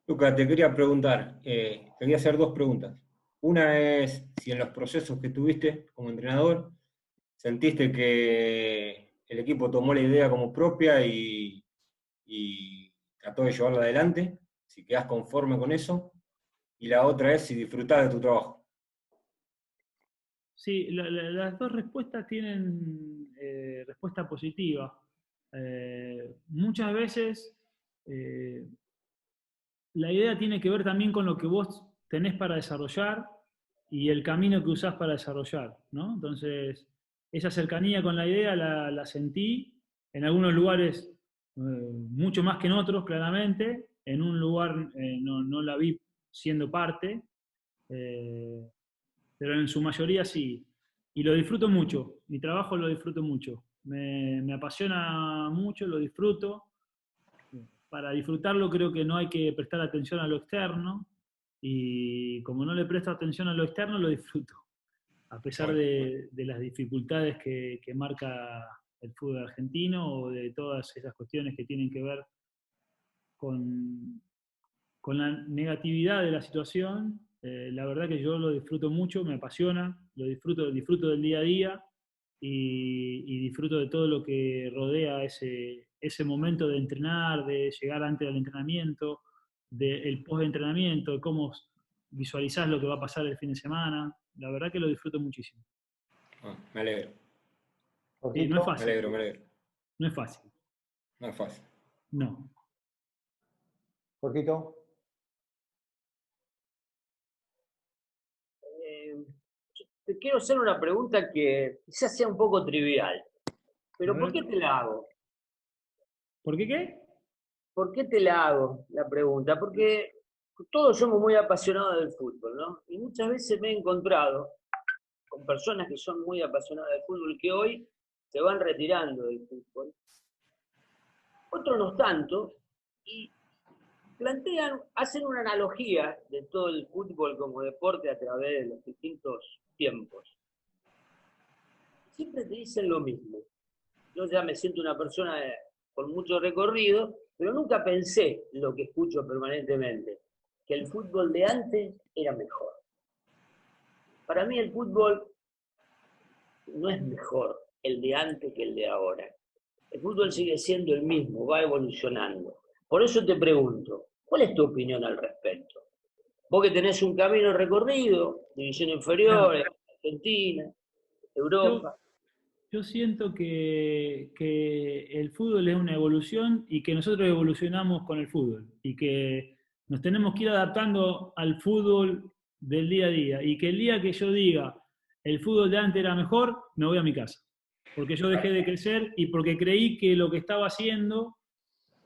Lucas, te quería preguntar, quería hacer 2 preguntas. Una es si en los procesos que tuviste como entrenador, sentiste que el equipo tomó la idea como propia y trató de llevarla adelante, si quedás conforme con eso. Y la otra es si disfrutás de tu trabajo. Sí, las dos respuestas tienen respuesta positiva. muchas veces la idea tiene que ver también con lo que vos tenés para desarrollar y el camino que usás para desarrollar, ¿no? Entonces, esa cercanía con la idea la sentí en algunos lugares mucho más que en otros, claramente. En un lugar no la vi siendo parte, pero en su mayoría sí. Y lo disfruto mucho, mi trabajo lo disfruto mucho. Me apasiona mucho, lo disfruto. Para disfrutarlo creo que no hay que prestar atención a lo externo, y como no le presto atención a lo externo, lo disfruto, a pesar de las dificultades que marca el fútbol argentino o de todas esas cuestiones que tienen que ver con la negatividad de la situación. La verdad que yo lo disfruto mucho, me apasiona, lo disfruto del día a día y disfruto de todo lo que rodea ese momento de entrenar, de llegar antes del entrenamiento, del post-entrenamiento, de cómo visualizás lo que va a pasar el fin de semana. La verdad que lo disfruto muchísimo. Me alegro. Sí, no es fácil. Me alegro. No es fácil. No es fácil. No. Jorgito. Te quiero hacer una pregunta que quizás sea un poco trivial, pero ¿por qué te la hago? ¿Por qué qué? ¿Por qué te la hago la pregunta? Porque todos somos muy apasionados del fútbol, ¿no? Y muchas veces me he encontrado con personas que son muy apasionadas del fútbol que hoy se van retirando del fútbol. Otros no tanto, y hacen una analogía de todo el fútbol como deporte a través de los distintos tiempos. Siempre te dicen lo mismo. Yo ya me siento una persona con mucho recorrido, pero nunca pensé lo que escucho permanentemente, que el fútbol de antes era mejor. Para mí el fútbol no es mejor el de antes que el de ahora. El fútbol sigue siendo el mismo, va evolucionando. Por eso te pregunto, ¿cuál es tu opinión al respecto? Vos que tenés un camino recorrido, división inferior, Argentina, Europa. Yo siento que el fútbol es una evolución y que nosotros evolucionamos con el fútbol y que nos tenemos que ir adaptando al fútbol del día a día, y que el día que yo diga el fútbol de antes era mejor, me voy a mi casa, porque yo dejé de crecer y porque creí que lo que estaba haciendo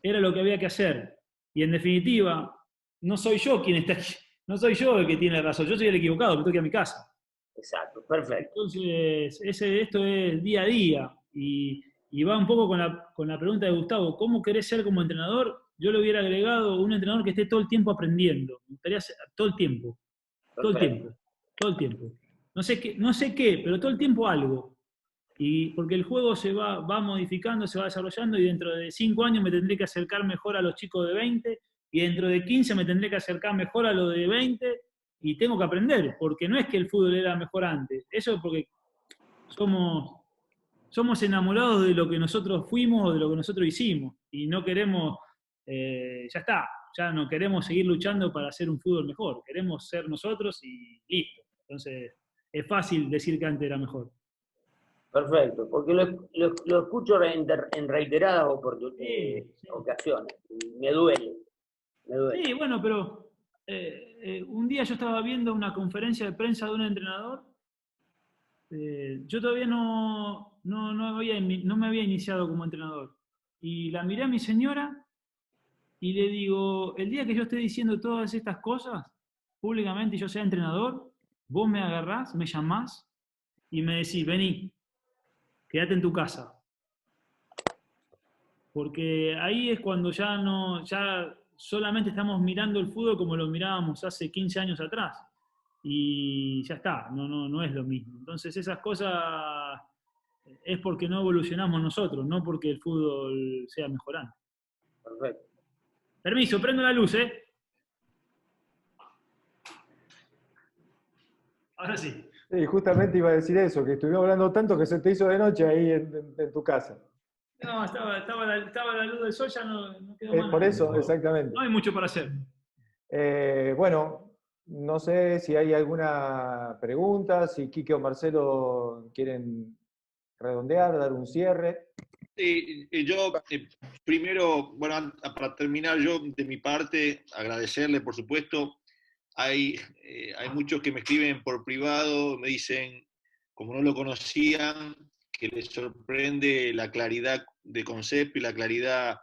era lo que había que hacer. Y en definitiva, no soy yo quien está aquí, no soy yo el que tiene razón, yo soy el equivocado, me tengo que ir a mi casa. Exacto, perfecto. Entonces, esto es día a día, y va un poco con la pregunta de Gustavo, ¿cómo querés ser como entrenador? Yo le hubiera agregado un entrenador que esté todo el tiempo aprendiendo, me gustaría todo el tiempo. Todo el tiempo. No sé qué, pero todo el tiempo algo. Y porque el juego se va modificando, se va desarrollando, y dentro de 5 años me tendré que acercar mejor a los chicos de 20, y dentro de 15 me tendré que acercar mejor a los de 20, y tengo que aprender, porque no es que el fútbol era mejor antes. Eso es porque somos enamorados de lo que nosotros fuimos o de lo que nosotros hicimos, y no queremos, ya está, ya no queremos seguir luchando para hacer un fútbol mejor, queremos ser nosotros y listo. Entonces, es fácil decir que antes era mejor. Perfecto, porque lo escucho en reiteradas ocasiones, y me duele. Sí, bueno, pero un día yo estaba viendo una conferencia de prensa de un entrenador. Yo todavía no me había iniciado como entrenador, y la miré a mi señora y le digo, el día que yo esté diciendo todas estas cosas públicamente y yo sea entrenador, vos me agarrás, me llamás y me decís, vení, quédate en tu casa. Porque ahí es cuando ya solamente estamos mirando el fútbol como lo mirábamos hace 15 años atrás. Y ya está, no es lo mismo. Entonces esas cosas es porque no evolucionamos nosotros, no porque el fútbol sea mejorante. Perfecto. Permiso, prendo la luz, ¿eh? Ahora sí. Sí, justamente iba a decir eso, que estuvimos hablando tanto que se te hizo de noche ahí en tu casa. No, estaba la luz del sol, ya no quedó más. Por eso, exactamente. No hay mucho para hacer. Bueno, no sé si hay alguna pregunta, si Quique o Marcelo quieren redondear, dar un cierre. Yo, primero, bueno, para terminar, yo de mi parte, agradecerle, por supuesto. Hay muchos que me escriben por privado, me dicen, como no lo conocían, que les sorprende la claridad de concepto y la claridad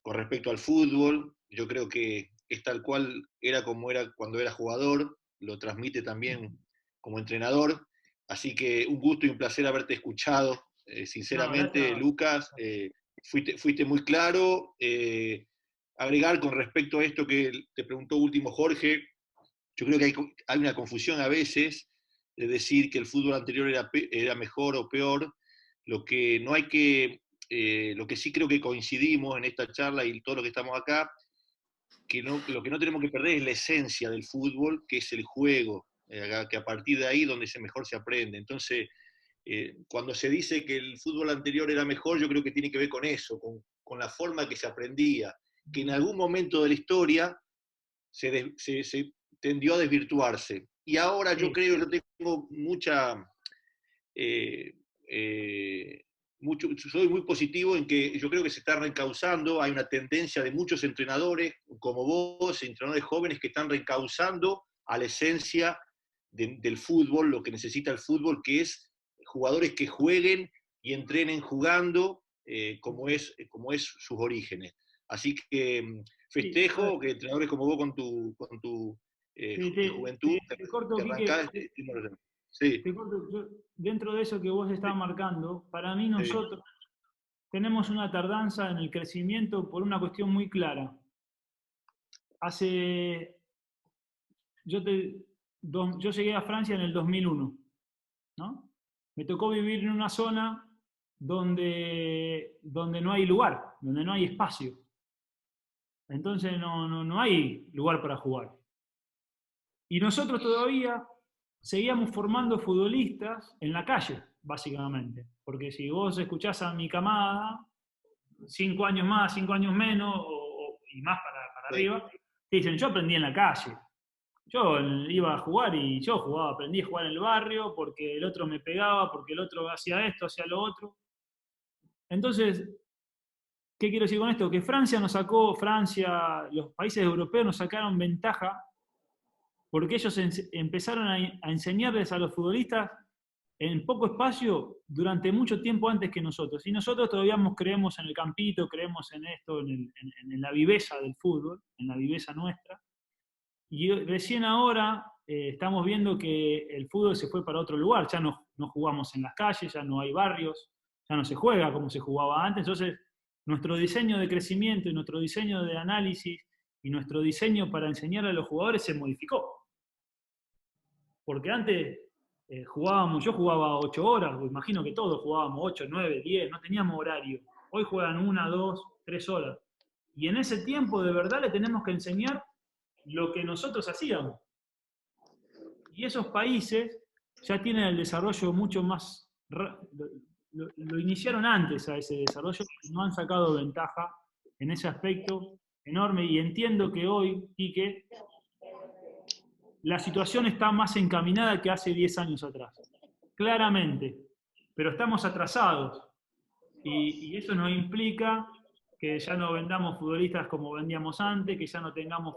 con respecto al fútbol. Yo creo que es tal cual era como era cuando era jugador, lo transmite también como entrenador. Así que un gusto y un placer haberte escuchado. Sinceramente, No, Lucas, fuiste muy claro. Agregar con respecto a esto que te preguntó último Jorge, yo creo que hay una confusión a veces de decir que el fútbol anterior era mejor o peor. Lo que no hay que, lo que sí creo que coincidimos en esta charla y todo lo que estamos acá, que lo que no tenemos que perder es la esencia del fútbol, que es el juego, que a partir de ahí donde mejor se aprende. Entonces, cuando se dice que el fútbol anterior era mejor, yo creo que tiene que ver con eso, con la forma que se aprendía, que en algún momento de la historia se tendió a desvirtuarse. Y ahora yo creo, yo tengo soy muy positivo en que yo creo que se está reencauzando, hay una tendencia de muchos entrenadores, como vos, entrenadores jóvenes que están reencauzando a la esencia del fútbol, lo que necesita el fútbol, que es jugadores que jueguen y entrenen jugando como es sus orígenes. Así que festejo que entrenadores como vos con tu juventud te corto, que arrancás, sí. Te corto, dentro de eso que vos estás marcando, para mí nosotros tenemos una tardanza en el crecimiento por una cuestión muy clara. Yo llegué a Francia en el 2001, ¿no? Me tocó vivir en una zona donde no hay lugar, donde no hay espacio. Entonces no hay lugar para jugar. Y nosotros todavía seguíamos formando futbolistas en la calle, básicamente. Porque si vos escuchás a mi camada, 5 años más, 5 años menos, y más para arriba, te dicen, yo aprendí en la calle. Yo iba a jugar y yo jugaba, aprendí a jugar en el barrio porque el otro me pegaba, porque el otro hacía esto, hacía lo otro. Entonces, ¿qué quiero decir con esto? Que Francia, los países europeos nos sacaron ventaja porque ellos empezaron a enseñarles a los futbolistas en poco espacio durante mucho tiempo antes que nosotros. Y nosotros todavía creemos en el campito, creemos en esto, en la viveza del fútbol, en la viveza nuestra. Y recién ahora estamos viendo que el fútbol se fue para otro lugar, ya no jugamos en las calles, ya no hay barrios, ya no se juega como se jugaba antes. Entonces, nuestro diseño de crecimiento y nuestro diseño de análisis y nuestro diseño para enseñar a los jugadores se modificó. Porque antes yo jugaba 8 horas, imagino que todos jugábamos 8, 9, 10, no teníamos horario. Hoy juegan 1, 2, 3 horas. Y en ese tiempo de verdad le tenemos que enseñar lo que nosotros hacíamos. Y esos países ya tienen el desarrollo mucho más... Lo iniciaron antes a ese desarrollo y no han sacado ventaja en ese aspecto enorme. Y entiendo que hoy, Quique, la situación está más encaminada que hace 10 años atrás. Claramente. Pero estamos atrasados. Y eso nos implica que ya no vendamos futbolistas como vendíamos antes, que ya no tengamos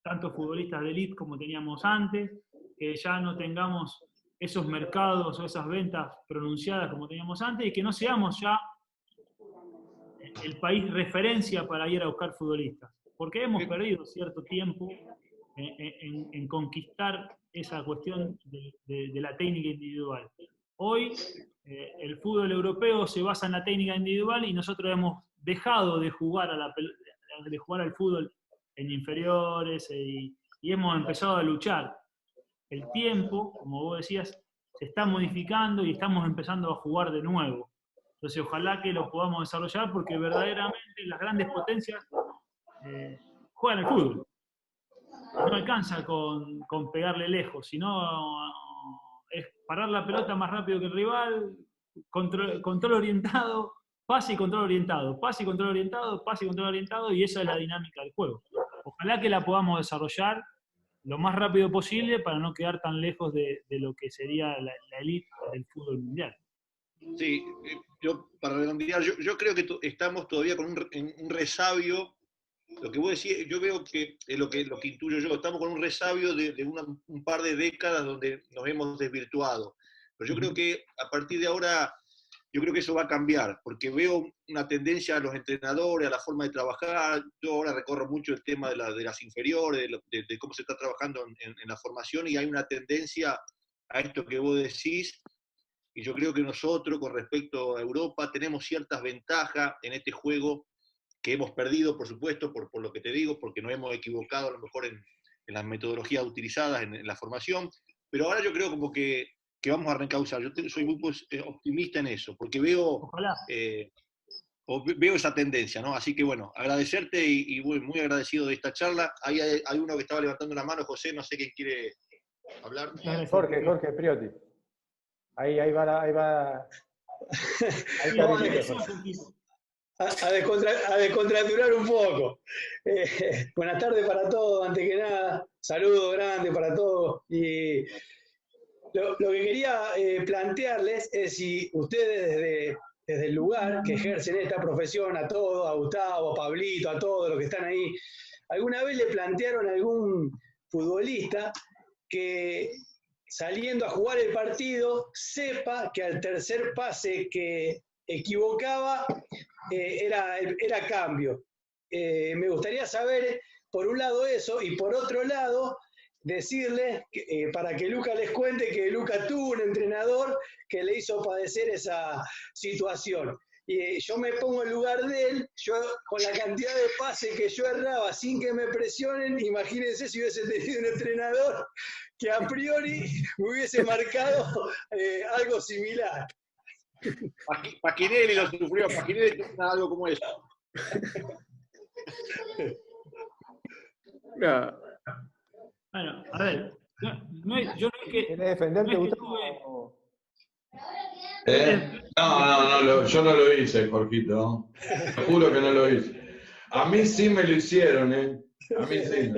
tantos futbolistas de élite como teníamos antes, que ya no tengamos esos mercados o esas ventas pronunciadas como teníamos antes, y que no seamos ya el país referencia para ir a buscar futbolistas. Porque hemos perdido cierto tiempo en conquistar esa cuestión de la técnica individual. Hoy el fútbol europeo se basa en la técnica individual y nosotros hemos dejado de jugar al fútbol en inferiores y hemos empezado a luchar. El tiempo, como vos decías, se está modificando y estamos empezando a jugar de nuevo. Entonces ojalá que lo podamos desarrollar porque verdaderamente las grandes potencias juegan al fútbol. No alcanza con pegarle lejos, sino es parar la pelota más rápido que el rival, control orientado, pase y control orientado, pase y control orientado, pase y control orientado, y esa es la dinámica del juego. Ojalá que la podamos desarrollar lo más rápido posible para no quedar tan lejos de lo que sería la élite del fútbol mundial. Sí, yo para redondear, yo creo que estamos todavía con un resabio. Lo que vos decís, yo veo que es lo que intuyo yo, estamos con un resabio de un par de décadas donde nos hemos desvirtuado. Pero yo creo que a partir de ahora, yo creo que eso va a cambiar, porque veo una tendencia a los entrenadores, a la forma de trabajar. Yo ahora recorro mucho el tema de las inferiores, de cómo se está trabajando en la formación, y hay una tendencia a esto que vos decís. Y yo creo que nosotros, con respecto a Europa, tenemos ciertas ventajas en este juego que hemos perdido, por supuesto, por lo que te digo, porque nos hemos equivocado a lo mejor en las metodologías utilizadas en la formación. Pero ahora yo creo como que vamos a reencauzar. Yo soy muy optimista en eso, porque veo esa tendencia, ¿no? Así que bueno, agradecerte y muy agradecido de esta charla. Ahí hay uno que estaba levantando la mano, José, no sé quién quiere hablar. Jorge Priotti. Ahí va. Ahí no, a descontracturar un poco. Buenas tardes para todos, antes que nada, saludo grande para todos. Y lo que quería plantearles es si ustedes desde el lugar que ejercen esta profesión, a todos, a Gustavo, a Pablito, a todos los que están ahí, ¿alguna vez le plantearon a algún futbolista que saliendo a jugar el partido sepa que al tercer pase que equivocaba era cambio? Me gustaría saber, por un lado eso, y por otro lado, decirles, para que Luca les cuente, que Luca tuvo un entrenador que le hizo padecer esa situación. Y yo me pongo en lugar de él, yo con la cantidad de pases que yo erraba sin que me presionen, imagínense si hubiese tenido un entrenador que a priori me hubiese marcado algo similar. Paquinelli lo sufrió, Paquinelli tenía algo como eso. No. Bueno, a ver, yo no es que... ¿Querés defenderte, no es que Gustavo? No, yo no lo hice, Jorgito. Te juro que no lo hice. A mí sí me lo hicieron, ¿eh? A mí sí.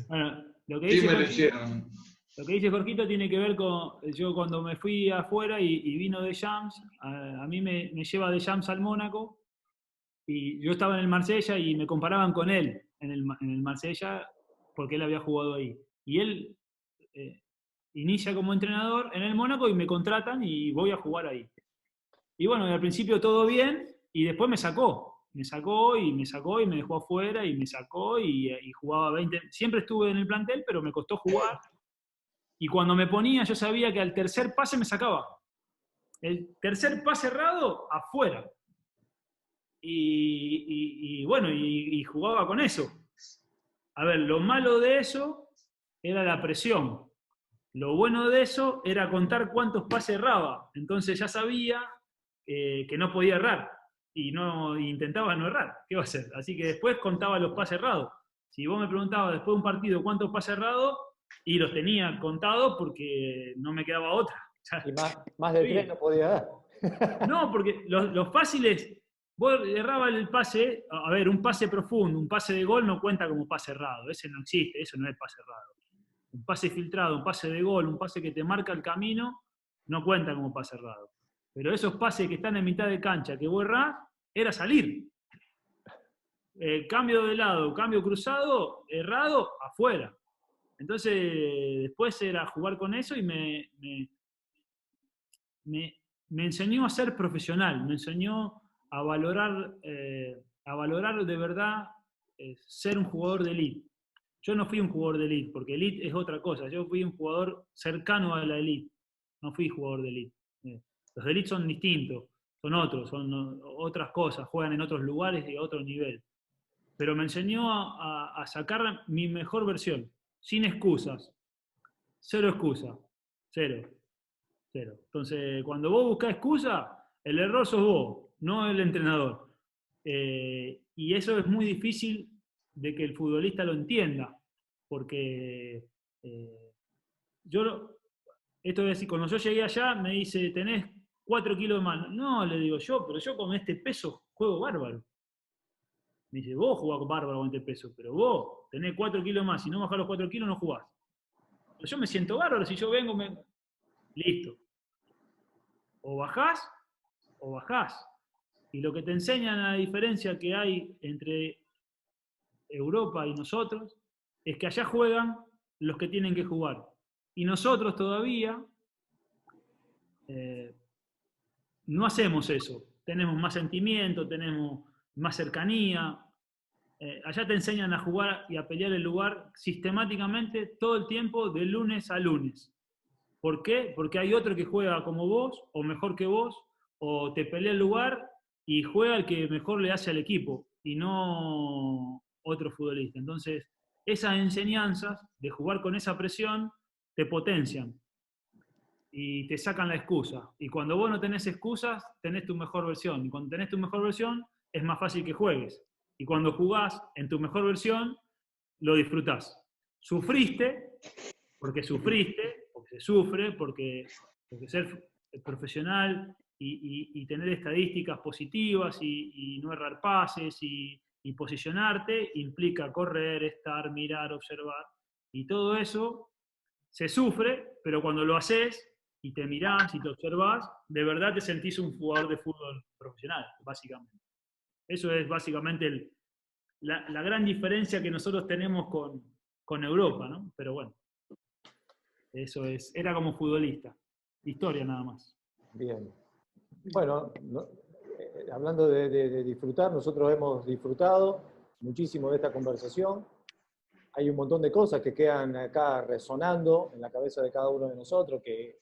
Bueno, lo que Sí dice me lo Jorgito, hicieron. lo que dice Jorgito tiene que ver con, yo cuando me fui afuera y vino de Shams, a mí me lleva de Shams al Mónaco, y yo estaba en el Marsella y me comparaban con él en el Marsella porque él había jugado ahí. Y él inicia como entrenador en el Mónaco y me contratan y voy a jugar ahí. Y bueno, al principio todo bien, y después me sacó y me dejó afuera y me sacó y jugaba 20. Siempre estuve en el plantel, pero me costó jugar. Y cuando me ponía, yo sabía que al tercer pase me sacaba. El tercer pase errado, afuera. Y bueno, y jugaba con eso. A ver, lo malo de eso era la presión. Lo bueno de eso era contar cuántos pases erraba. Entonces ya sabía que no podía errar. Y intentaba no errar. ¿Qué va a hacer? Así que después contaba los pases errados. Si vos me preguntabas después de un partido cuántos pases errados, y los tenía contados porque no me quedaba otra. Y más de 3 no podía dar. No, porque los fáciles, vos errabas el pase, a ver, un pase profundo, un pase de gol no cuenta como pase errado, ese no existe, eso no es pase errado. Un pase filtrado, un pase de gol, un pase que te marca el camino, no cuenta como pase errado. Pero esos pases que están en mitad de cancha, que vos errás, era salir. Cambio de lado, cambio cruzado, errado, afuera. Entonces, después era jugar con eso y me enseñó a ser profesional, me enseñó a valorar de verdad ser un jugador de elite. Yo no fui un jugador de elite, porque elite es otra cosa. Yo fui un jugador cercano a la elite, no fui jugador de elite. Los de elite son distintos, son otros, son otras cosas, juegan en otros lugares y a otro nivel. Pero me enseñó a sacar mi mejor versión. Sin excusas. Cero excusa. Cero. Entonces, cuando vos buscás excusa, el error sos vos, no el entrenador. Y eso es muy difícil de que el futbolista lo entienda. Porque esto es decir, cuando yo llegué allá, me dice, tenés 4 kilos de más. No, le digo yo, pero yo con este peso juego bárbaro. Me dice, vos jugás bárbaro con este peso, pero vos tenés 4 kilos más, si no bajás los 4 kilos no jugás. Pero yo me siento bárbaro, si yo vengo, listo. o bajás o bajás. Y lo que te enseñan, la diferencia que hay entre Europa y nosotros, es que allá juegan los que tienen que jugar. Y nosotros todavía no hacemos eso. Tenemos más sentimiento, tenemos más cercanía. Allá te enseñan a jugar y a pelear el lugar sistemáticamente todo el tiempo, de lunes a lunes. ¿Por qué? Porque hay otro que juega como vos, o mejor que vos, o te pelea el lugar y juega el que mejor le hace al equipo, y no otro futbolista. Entonces, esas enseñanzas de jugar con esa presión te potencian y te sacan la excusa. Y cuando vos no tenés excusas, tenés tu mejor versión. Y cuando tenés tu mejor versión, es más fácil que juegues. Y cuando jugás en tu mejor versión, lo disfrutás. Sufriste, porque se sufre, porque ser profesional y tener estadísticas positivas y no errar pases y posicionarte implica correr, estar, mirar, observar. Y todo eso se sufre, pero cuando lo haces y te mirás y te observás, de verdad te sentís un jugador de fútbol profesional, básicamente. Eso es básicamente la gran diferencia que nosotros tenemos con Europa, ¿no? Pero bueno, eso es. Era como futbolista. Historia nada más. Bien. Bueno, hablando de disfrutar, nosotros hemos disfrutado muchísimo de esta conversación. Hay un montón de cosas que quedan acá resonando en la cabeza de cada uno de nosotros que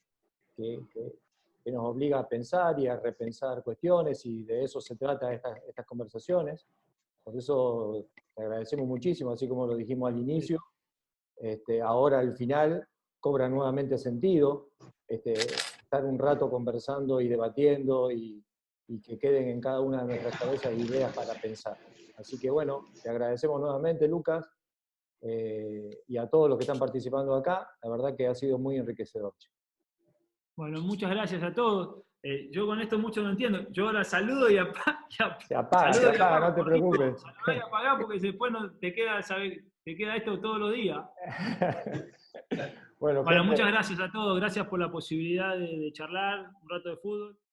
nos obliga a pensar y a repensar cuestiones, y de eso se trata estas conversaciones. Por eso te agradecemos muchísimo, así como lo dijimos al inicio. Ahora al final cobra nuevamente sentido estar un rato conversando y debatiendo y que queden en cada una de nuestras cabezas ideas para pensar. Así que bueno, te agradecemos nuevamente, Lucas, y a todos los que están participando acá. La verdad que ha sido muy enriquecedor. Bueno, muchas gracias a todos. Yo con esto mucho no entiendo. Yo ahora saludo y apago. No te preocupes. Saludá y apagá porque después no te queda esto todos los días. Bueno, Muchas gracias a todos. Gracias por la posibilidad de charlar un rato de fútbol.